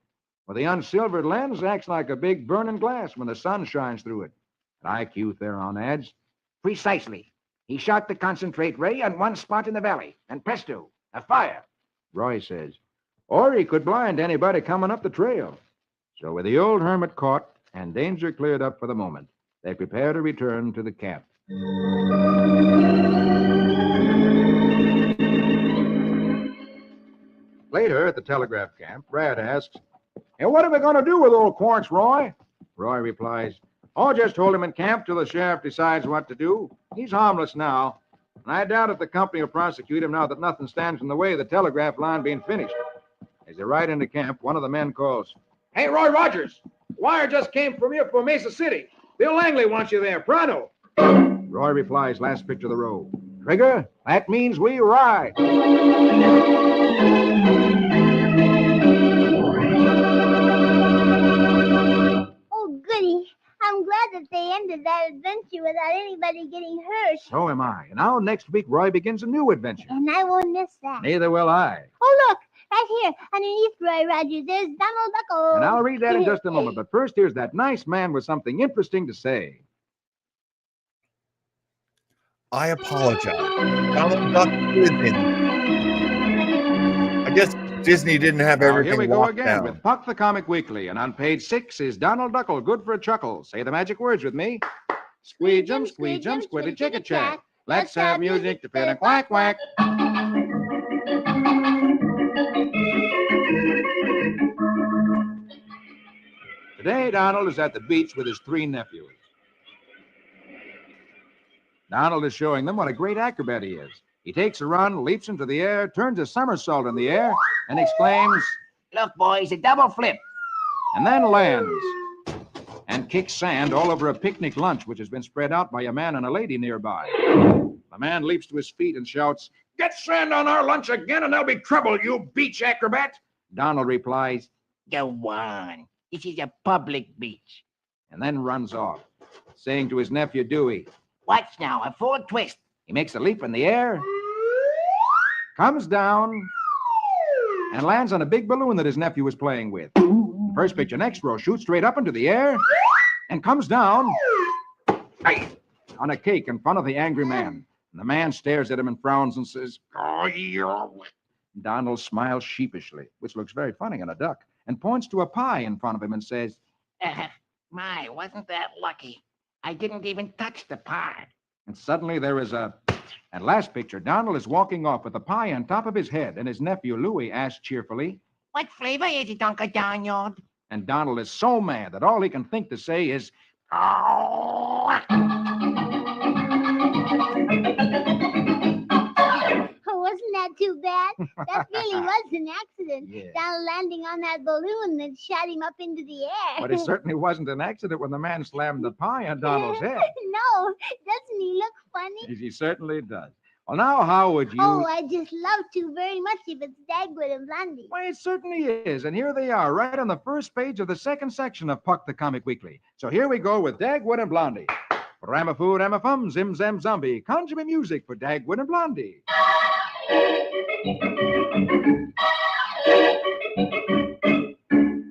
"Well, the unsilvered lens acts like a big burning glass when the sun shines through it." And I.Q. Theron adds, "Precisely. He shot the concentrate ray on one spot in the valley, and presto, a fire." Roy says, "Or he could blind anybody coming up the trail." So with the old hermit caught and danger cleared up for the moment, they prepare to return to the camp. Later at the telegraph camp, Brad asks, "Hey, what are we going to do with old Quartz, Roy?" Roy replies, "Oh, just hold him in camp till the sheriff decides what to do. He's harmless now, and I doubt if the company will prosecute him now that nothing stands in the way of the telegraph line being finished." As they ride into camp, one of the men calls, "Hey, Roy Rogers, wire just came from you for Mesa City. Bill Langley wants you there, pronto." Roy replies, last picture of the row, "Trigger, that means we ride." without anybody getting hurt. So am I. And now next week, Roy begins a new adventure. And I won't miss that. Neither will I. Oh, look, right here, underneath Roy Rogers, there's Donald Duckle. And I'll read that in just a moment. But first, here's that nice man with something interesting to say. I apologize. Donald Duck is in. I guess Disney didn't have Now, everything here we go locked again down. with Puck the Comic Weekly. And on page 6 is Donald Duckle, good for a chuckle. Say the magic words with me. Squeejum, squeejum, squiddy, chicka, chat. Let's have music to fit a quack, quack. Today, Donald is at the beach with his 3 nephews. Donald is showing them what a great acrobat he is. He takes a run, leaps into the air, turns a somersault in the air, and exclaims, Look, boys, a double flip. and then lands and kicks sand all over a picnic lunch which has been spread out by a man and a lady nearby. The man leaps to his feet and shouts, Get sand on our lunch again and there'll be trouble, you beach acrobat. Donald replies, Go on. This is a public beach. and then runs off, saying to his nephew Dewey, Watch now, a full twist. He makes a leap in the air, comes down, and lands on a big balloon that his nephew was playing with. The first picture next row shoots straight up into the air and comes down on a cake in front of the angry man. And the man stares at him and frowns and says, Oh, you're... Donald smiles sheepishly, which looks very funny on a duck, and points to a pie in front of him and says, My, wasn't that lucky? I didn't even touch the pie. and suddenly there is a... And last picture, Donald is walking off with the pie on top of his head, and his nephew Louis asks cheerfully, What flavor is it, Uncle Donald? and Donald is so mad that all he can think to say is, Oh, wasn't that too bad? That really was an accident. Yeah. Donald landing on that balloon that shot him up into the air. But it certainly wasn't an accident when the man slammed the pie on Donald's head. No, doesn't he look funny? He certainly does. Well, now, how would you... Oh, I just love to very much if it's Dagwood and Blondie. Why, it certainly is. And here they are, right on the first page of the second section of Puck the Comic Weekly. So here we go with Dagwood and Blondie. Ramafoo, Ramafum, Zim Zam Zombie. Conjure me music for Dagwood and Blondie.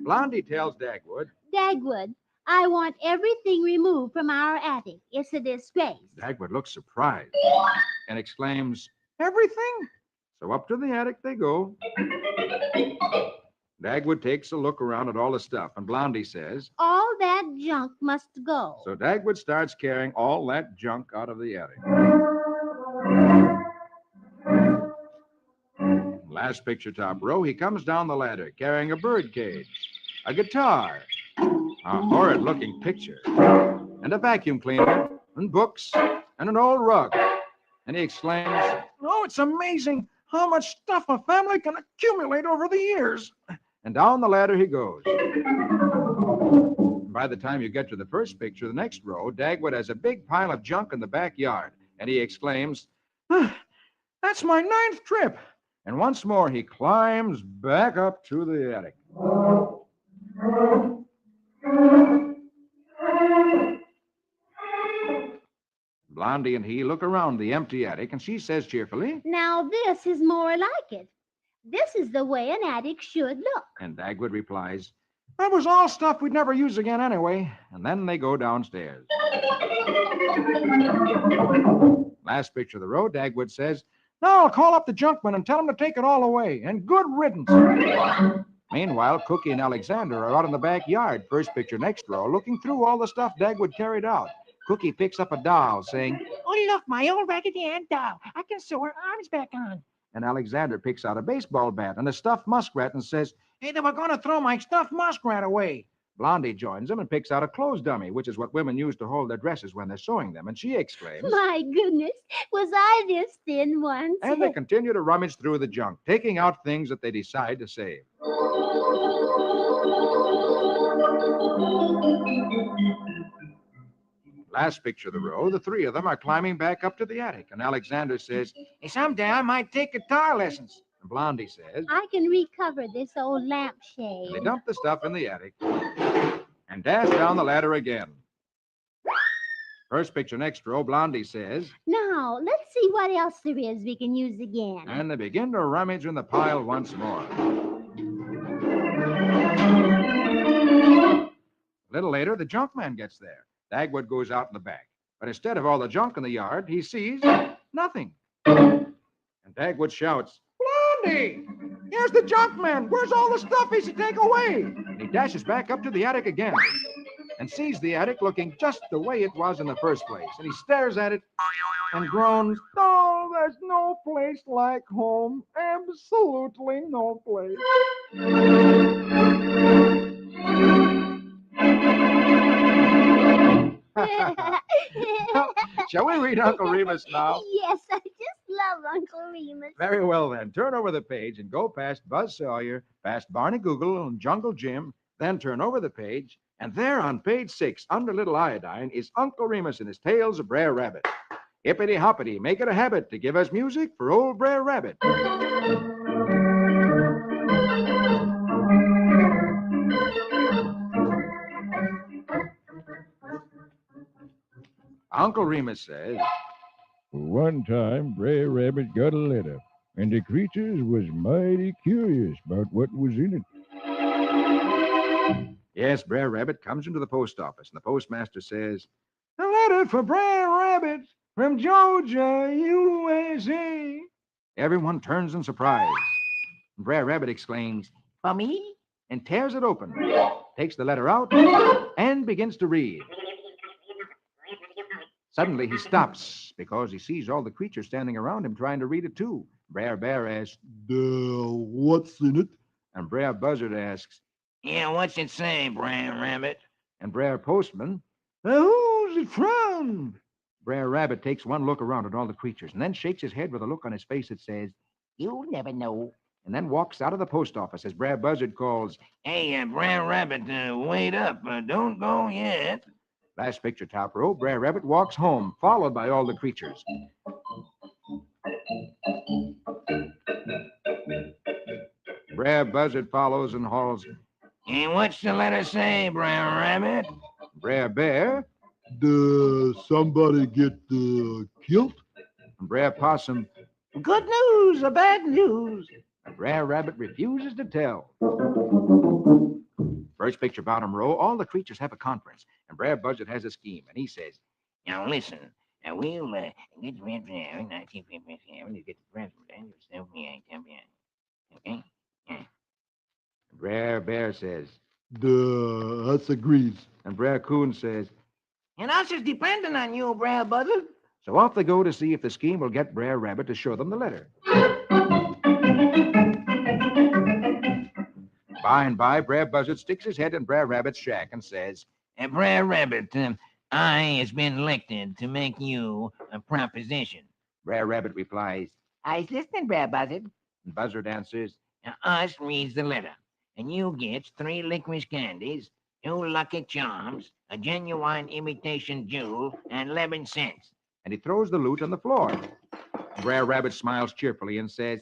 Blondie tells Dagwood, Dagwood, I want everything removed from our attic. It's a disgrace. Dagwood looks surprised and exclaims, Everything? So up to the attic they go. Dagwood takes a look around at all the stuff, and Blondie says, All that junk must go. So Dagwood starts carrying all that junk out of the attic. Last picture, top row, he comes down the ladder carrying a bird cage, a guitar, a horrid-looking picture, and a vacuum cleaner, and books, and an old rug. And he exclaims, Oh, it's amazing how much stuff a family can accumulate over the years. And down the ladder he goes. By the time you get to the first picture, the next row, Dagwood has a big pile of junk in the backyard. And he exclaims, That's my 9th trip. And once more he climbs back up to the attic. Blondie and he look around the empty attic, and she says cheerfully, Now this is more like it. This is the way an attic should look. and Dagwood replies, That was all stuff we'd never use again anyway. And then they go downstairs. Last picture of the row, Dagwood says, Now I'll call up the junkman and tell him to take it all away, and good riddance. Meanwhile, Cookie and Alexander are out in the backyard, first picture next row, looking through all the stuff Dagwood carried out. Cookie picks up a doll, saying, Oh, look, my old Raggedy Ann doll. I can sew her arms back on. and Alexander picks out a baseball bat and a stuffed muskrat and says, Hey, they were going to throw my stuffed muskrat away. Blondie joins him and picks out a clothes dummy, which is what women use to hold their dresses when they're sewing them, and she exclaims, My goodness, was I this thin once? and they continue to rummage through the junk, taking out things that they decide to save. Last picture of the row, the 3 of them are climbing back up to the attic, and Alexander says, Hey, someday I might take guitar lessons. and Blondie says, I can recover this old lampshade. and they dump the stuff in the attic and dash down the ladder again. First picture next row, Blondie says, Now, let's see what else there is we can use again. and they begin to rummage in the pile once more. A little later, the junk man gets there. Dagwood goes out in the back. But instead of all the junk in the yard, he sees nothing. And Dagwood shouts, Blondie! Here's the junk man! Where's all the stuff he should take away? And he dashes back up to the attic again and sees the attic looking just the way it was in the first place. And he stares at it and groans, Oh, there's no place like home. Absolutely no place. Shall we read Uncle Remus now? Yes, I just love Uncle Remus. Very well, then. Turn over the page and go past Buzz Sawyer, past Barney Google and Jungle Jim. Then turn over the page, and there on page 6, under Little Iodine, is Uncle Remus and his Tales of Brer Rabbit. Hippity hoppity, make it a habit to give us music for old Brer Rabbit. Uncle Remus says, One time, Brer Rabbit got a letter, and the creatures was mighty curious about what was in it. Yes, Brer Rabbit comes into the post office, and the postmaster says, A letter for Brer Rabbit from Georgia, USA. Everyone turns in surprise. Brer Rabbit exclaims, For me? And tears it open, takes the letter out, and begins to read. Suddenly he stops because he sees all the creatures standing around him trying to read it too. Brer Bear asks, what's in it? And Brer Buzzard asks, Yeah, what's it say, Brer Rabbit? And Brer Postman, who's it from? Brer Rabbit takes one look around at all the creatures and then shakes his head with a look on his face that says, You'll never know. And then walks out of the post office as Brer Buzzard calls, Hey, Brer Rabbit, wait up. Don't go yet. Last picture, top row, Brer Rabbit walks home, followed by all the creatures. Brer Buzzard follows and hauls, And what's the letter say, Brer Rabbit? Brer Bear, Does somebody get killed? And Brer Possum, Good news or bad news? And Brer Rabbit refuses to tell. First picture, bottom row, all the creatures have a conference, and Brer Buzzard has a scheme, and he says, Now listen, we'll get the red from there, and I take the red from there, and you get the red from there, and you okay? Yeah. Brer Bear says, That's agrees. And Brer Coon says, And us is depending on you, Brer Buzzard. So off they go to see if the scheme will get Brer Rabbit to show them the letter. By and by, Brer Buzzard sticks his head in Brer Rabbit's shack and says, Brer Rabbit, I has been elected to make you a proposition. Brer Rabbit replies, I's listening, Brer Buzzard. And Buzzard answers, Us reads the letter, and you gets 3 licorice candies, 2 lucky charms, a genuine imitation jewel, and 11 cents. And he throws the loot on the floor. Brer Rabbit smiles cheerfully and says,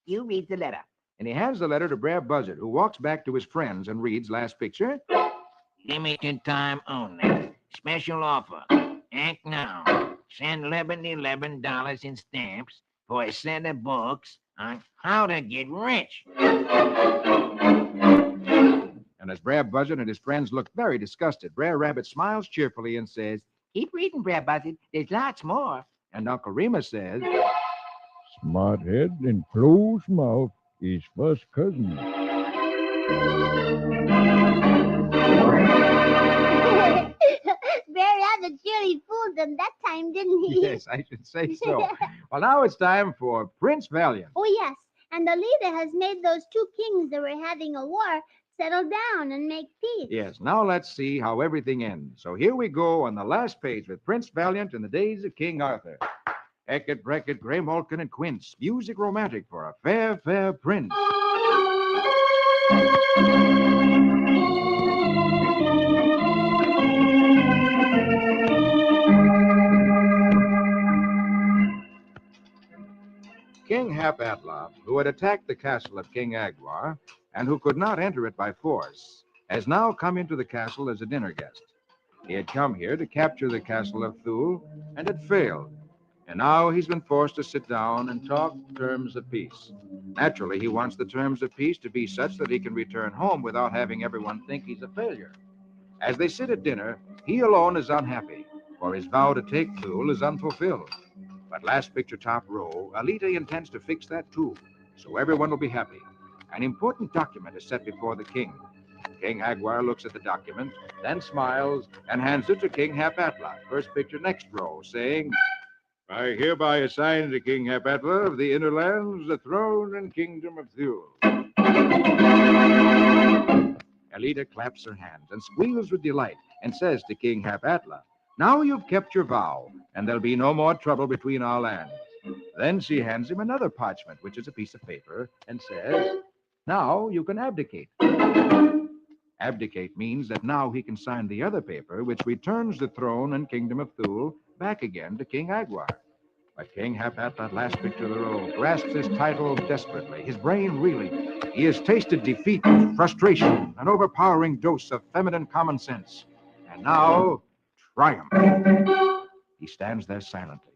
You read the letter. And he hands the letter to Brer Buzzard, who walks back to his friends and reads last picture. Limited time only. Special offer. Act now. Send $11 in stamps for a set of books on how to get rich. And as Brer Buzzard and his friends look very disgusted, Brer Rabbit smiles cheerfully and says, Keep reading, Brer Buzzard. There's lots more. And Uncle Remus says, Smart head and closed mouth is first cousin. Brer Rabbit surely fooled them that time, didn't he? Yes, I should say so. Well, now it's time for Prince Valiant. Oh, yes. And the leader has made those 2 kings that were having a war settle down and make peace. Yes, now let's see how everything ends. So here we go on the last page with Prince Valiant in the days of King Arthur. Eckert, Breckett, Grey Malkin, and Quince. Music romantic for a fair, fair prince. King Hap-Atla, who had attacked the castle of King Agwar, and who could not enter it by force, has now come into the castle as a dinner guest. He had come here to capture the castle of Thule and had failed. And now he's been forced to sit down and talk terms of peace. Naturally, he wants the terms of peace to be such that he can return home without having everyone think he's a failure. As they sit at dinner, he alone is unhappy, for his vow to take Thule is unfulfilled. But last picture top row, Alita intends to fix that too, so everyone will be happy. An important document is set before the king. King Aguar looks at the document, then smiles and hands it to King Hapatla, first picture next row, saying, I hereby assign to King Hapatla of the Inner Lands the throne and kingdom of Thule. Alita claps her hands and squeals with delight and says to King Hapatla, now you've kept your vow, and there'll be no more trouble between our lands. Then she hands him another parchment, which is a piece of paper, and says, now you can abdicate. Abdicate means that now he can sign the other paper, which returns the throne and kingdom of Thule back again to King Aguar. But King Hapatla, last picture of the row, grasps his title desperately, his brain reeling. He has tasted defeat, frustration, an overpowering dose of feminine common sense. And now, triumph. He stands there silently.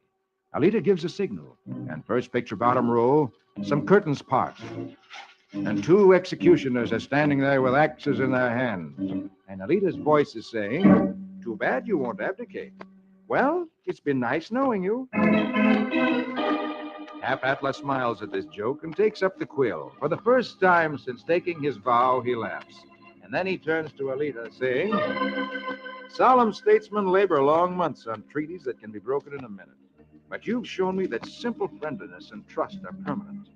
Alita gives a signal, and first picture bottom row, some curtains part. And two executioners are standing there with axes in their hands. And Alita's voice is saying, too bad you won't abdicate. Well, it's been nice knowing you. Hapatla smiles at this joke and takes up the quill. For the first time since taking his vow, he laughs. And then he turns to Alita, saying, solemn statesmen labor long months on treaties that can be broken in a minute. But you've shown me that simple friendliness and trust are permanent.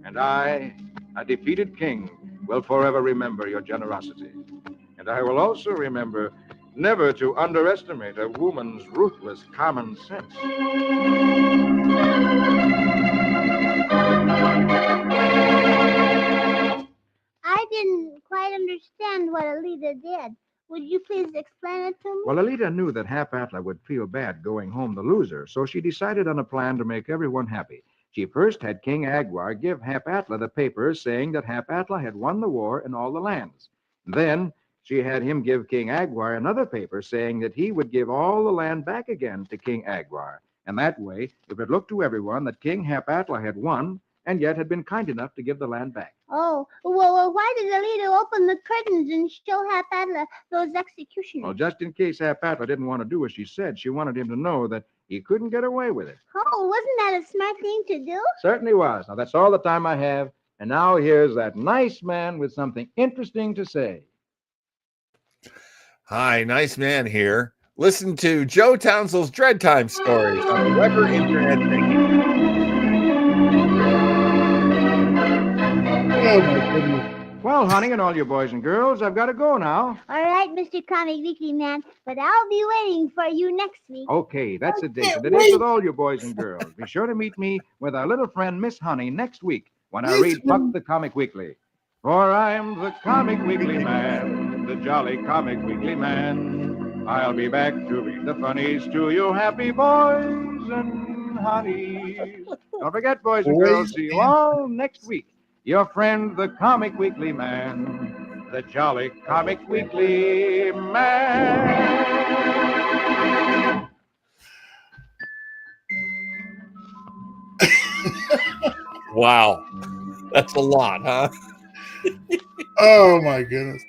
And I, a defeated king, will forever remember your generosity. And I will also remember never to underestimate a woman's ruthless common sense. I didn't quite understand what Alita did. Would you please explain it to me? Well, Alita knew that Hapatla would feel bad going home the loser, so she decided on a plan to make everyone happy. She first had King Aguar give Hapatla the papers saying that Hapatla had won the war in all the lands. Then she had him give King Aguar another paper saying that he would give all the land back again to King Aguar. And that way, it would look to everyone that King Hapatla had won and yet had been kind enough to give the land back. Oh, well, why did Alita open the curtains and show Hapatla those executioners? Well, just in case Hapatla didn't want to do as she said, she wanted him to know that he couldn't get away with it. Oh, wasn't that a smart thing to do? Certainly was. Now, that's all the time I have. And now here's that nice man with something interesting to say. Hi, nice man here. Listen to Joe Townsel's Dread Time stories on the Weber Internet Radio. Oh, my goodness. Well, honey, and all you boys and girls, I've got to go now. All right, Mr. Comic Weekly Man, but I'll be waiting for you next week. Okay, that's a date. And it is with all you boys and girls. Be sure to meet me with our little friend, Miss Honey, next week when I read Puck the Comic Weekly. For I'm the Comic Weekly Man, the jolly Comic Weekly Man. I'll be back to read the funnies to you happy boys and honeys. Don't forget, boys and girls, see you all next week. Your friend, the Comic Weekly Man, the jolly Comic Weekly Man. Wow. That's a lot, huh? Oh, my goodness.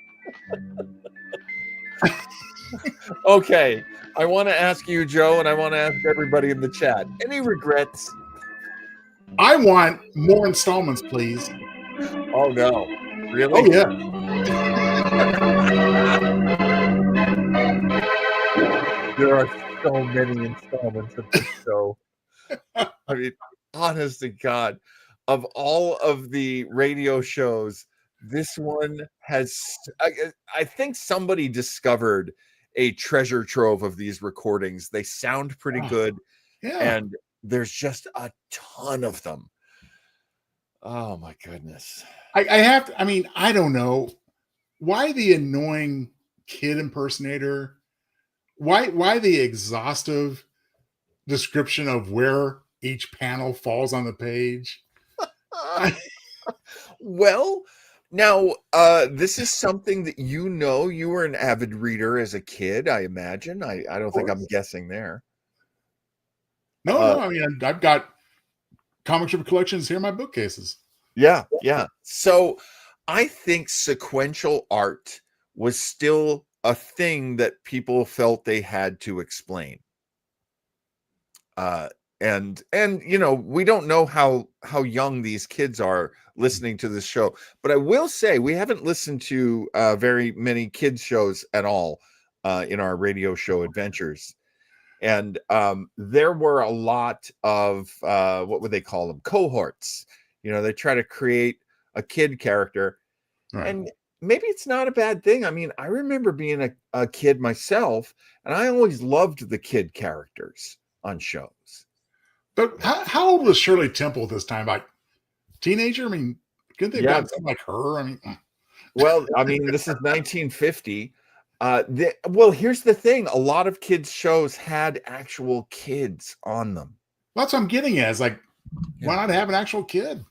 Okay. I want to ask you, Joe, and I want to ask everybody in the chat. Any regrets? I want more installments, please. Oh, no. Really? Oh, yeah. There are so many installments of this show. I mean, honest to God, of all of the radio shows, this one has, I think somebody discovered a treasure trove of these recordings. They sound pretty good. Yeah. And there's just a ton of them. Oh my goodness. I have to, I mean, I don't know. Why the annoying kid impersonator? Why the exhaustive description of where each panel falls on the page? Well, Now, this is something that you were an avid reader as a kid, I imagine. I don't think I'm guessing there. No. I mean, I've got comic strip collections here in my bookcases. Yeah. So I think sequential art was still a thing that people felt they had to explain. And we don't know how young these kids are listening to this show, but I will say we haven't listened to very many kids shows at all in our radio show adventures. And there were a lot of what would they call them, cohorts. They try to create a kid character. Right. And maybe it's not a bad thing. I mean, I remember being a kid myself, and I always loved the kid characters on shows. But how old was Shirley Temple at this time? Like teenager? I mean, couldn't they have something like her? I mean, well, I mean, this is 1950. Well, here's the thing: a lot of kids' shows had actual kids on them. That's what I'm getting at. It's like, why not have an actual kid?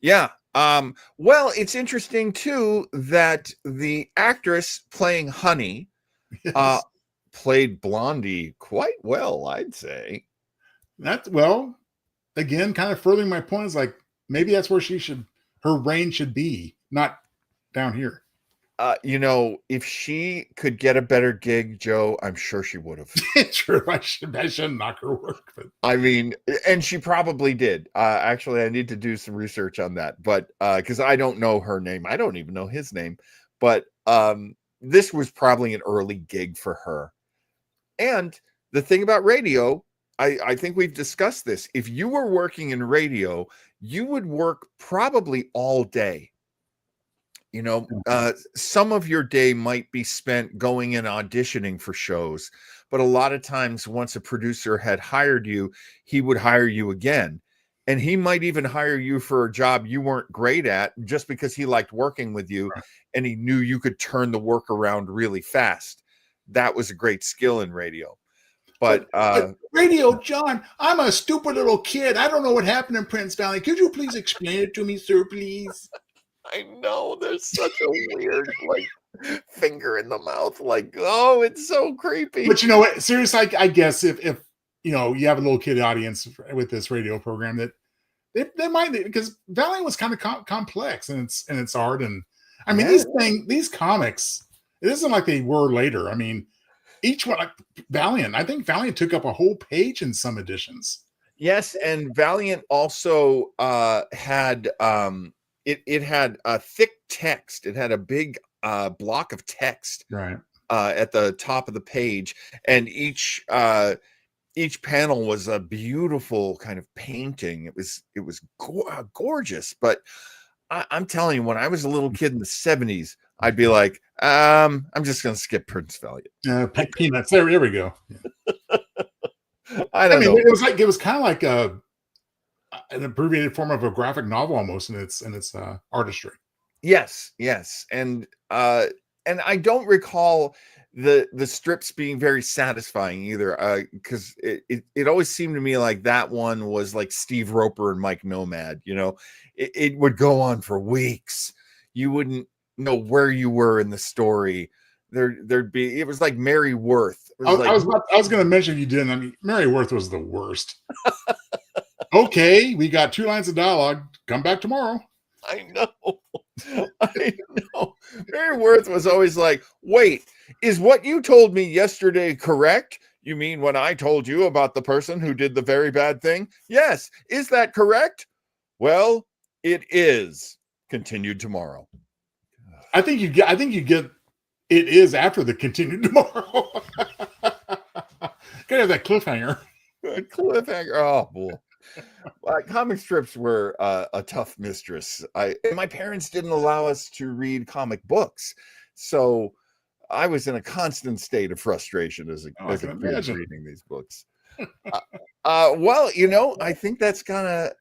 Yeah. Well, it's interesting too that the actress playing Honey played Blondie quite well, I'd say. Again, kind of furthering my point is like maybe that's where her range should be, not down here. If she could get a better gig, Joe, I'm sure she would have. True, I shouldn't knock her work. But I mean, and she probably did. Actually, I need to do some research on that, but because I don't know her name, I don't even know his name. But this was probably an early gig for her. And the thing about radio, I think we've discussed this. If you were working in radio, you would work probably all day. Some of your day might be spent going and auditioning for shows, but a lot of times once a producer had hired you, he would hire you again. And he might even hire you for a job you weren't great at just because he liked working with you, right, and he knew you could turn the work around really fast. That was a great skill in radio. But radio, John, I'm a stupid little kid. I don't know what happened in Prince Valley. Could you please explain it to me, sir, please? I know there's such a weird finger in the mouth, oh, it's so creepy. But you know what? Seriously, I guess if you have a little kid audience with this radio program, that they might, because Valiant was kind of complex in its art, and I mean these comics, it isn't like they were later. I mean, each one, like Valiant, I think Valiant took up a whole page in some editions. Yes, and Valiant also had it had a thick text. It had a big block of text, right, at the top of the page, and each panel was a beautiful kind of painting. It was gorgeous. But I'm telling you, when I was a little kid in the 70s, I'd be like, I'm just going to skip Prince Valiant. Peanuts. There we go. Yeah. I don't know. It was kind of like an abbreviated form of a graphic novel almost in its artistry. Yes, and I don't recall the strips being very satisfying either, because it always seemed to me like that one was like Steve Roper and Mike Nomad. It would go on for weeks. You wouldn't know where you were in the story. It was like Mary Worth. I was going to mention, if you didn't, I mean, Mary Worth was the worst. Okay, we got 2 lines of dialogue. Come back tomorrow. I know. Mary Worth was always like, wait, is what you told me yesterday correct? You mean when I told you about the person who did the very bad thing? Yes. Is that correct? Well, it is. Continued tomorrow. I think you get it is after the continued tomorrow. Gotta have that cliffhanger. Cliffhanger. Oh, boy. Comic strips were a tough mistress. My parents didn't allow us to read comic books, so I was in a constant state of frustration as a kid reading these books. Well, I think that's gonna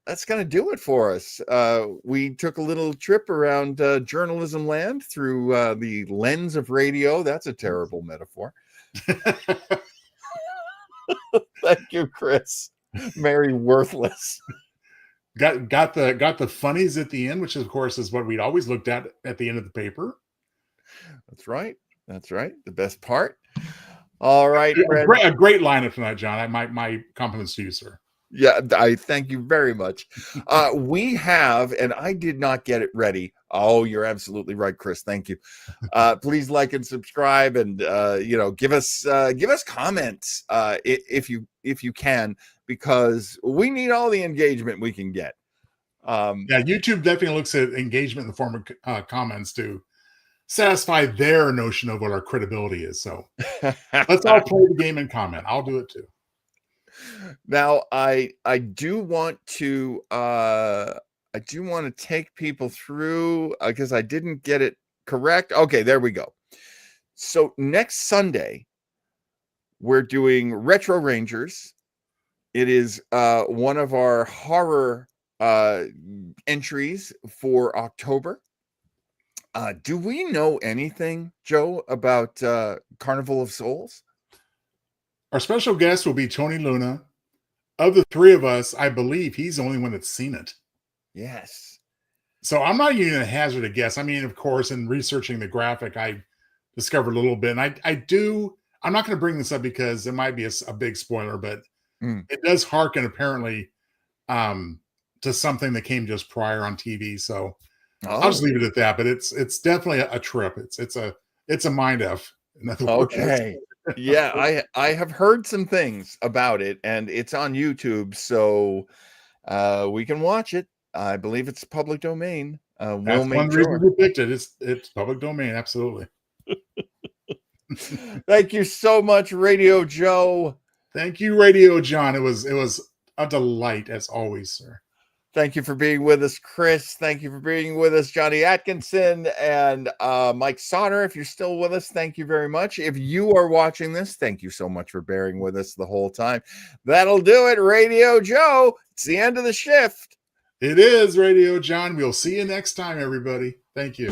do it for us. We took a little trip around journalism land through the lens of radio. That's a terrible metaphor. Thank you, Chris. Mary Worthless. got the funnies at the end, which of course is what we'd always looked at the end of the paper. That's right. That's right. The best part. All right, Fred. A great lineup tonight, John. My compliments to you, sir. Yeah, I thank you very much. We have, and I did not get it ready. Oh, you're absolutely right, Chris. Thank you. Please like and subscribe, and give us comments if you can, because we need all the engagement we can get. Yeah, YouTube definitely looks at engagement in the form of comments to satisfy their notion of what our credibility is. So let's all play the game and comment. I'll do it too. Now, I do want to take people through because I didn't get it correct. Okay, there we go. So next Sunday, we're doing Retro Rangers. It is one of our horror entries for October. Do we know anything, Joe, about Carnival of Souls? Our special guest will be Tony Luna. Of the three of us, I believe he's the only one that's seen it. Yes. So I'm not even going to hazard a guess. I mean, of course, in researching the graphic, I discovered a little bit. And I'm not going to bring this up because it might be a big spoiler, but it does hearken apparently to something that came just prior on TV. So I'll just leave it at that. But it's definitely a trip. It's a mind F. In other words. Okay. Yeah, I have heard some things about it, and it's on YouTube, so we can watch it. I believe it's public domain. That's one reason we picked it. It's public domain, absolutely. Thank you so much, Radio Joe. Thank you, Radio John. It was a delight as always, sir. Thank you for being with us, Chris. Thank you for being with us, Johnny Atkinson and Mike Sauter. If you're still with us, thank you very much. If you are watching this, thank you so much for bearing with us the whole time. That'll do it, Radio Joe. It's the end of the shift. It is, Radio John. We'll see you next time, everybody. Thank you.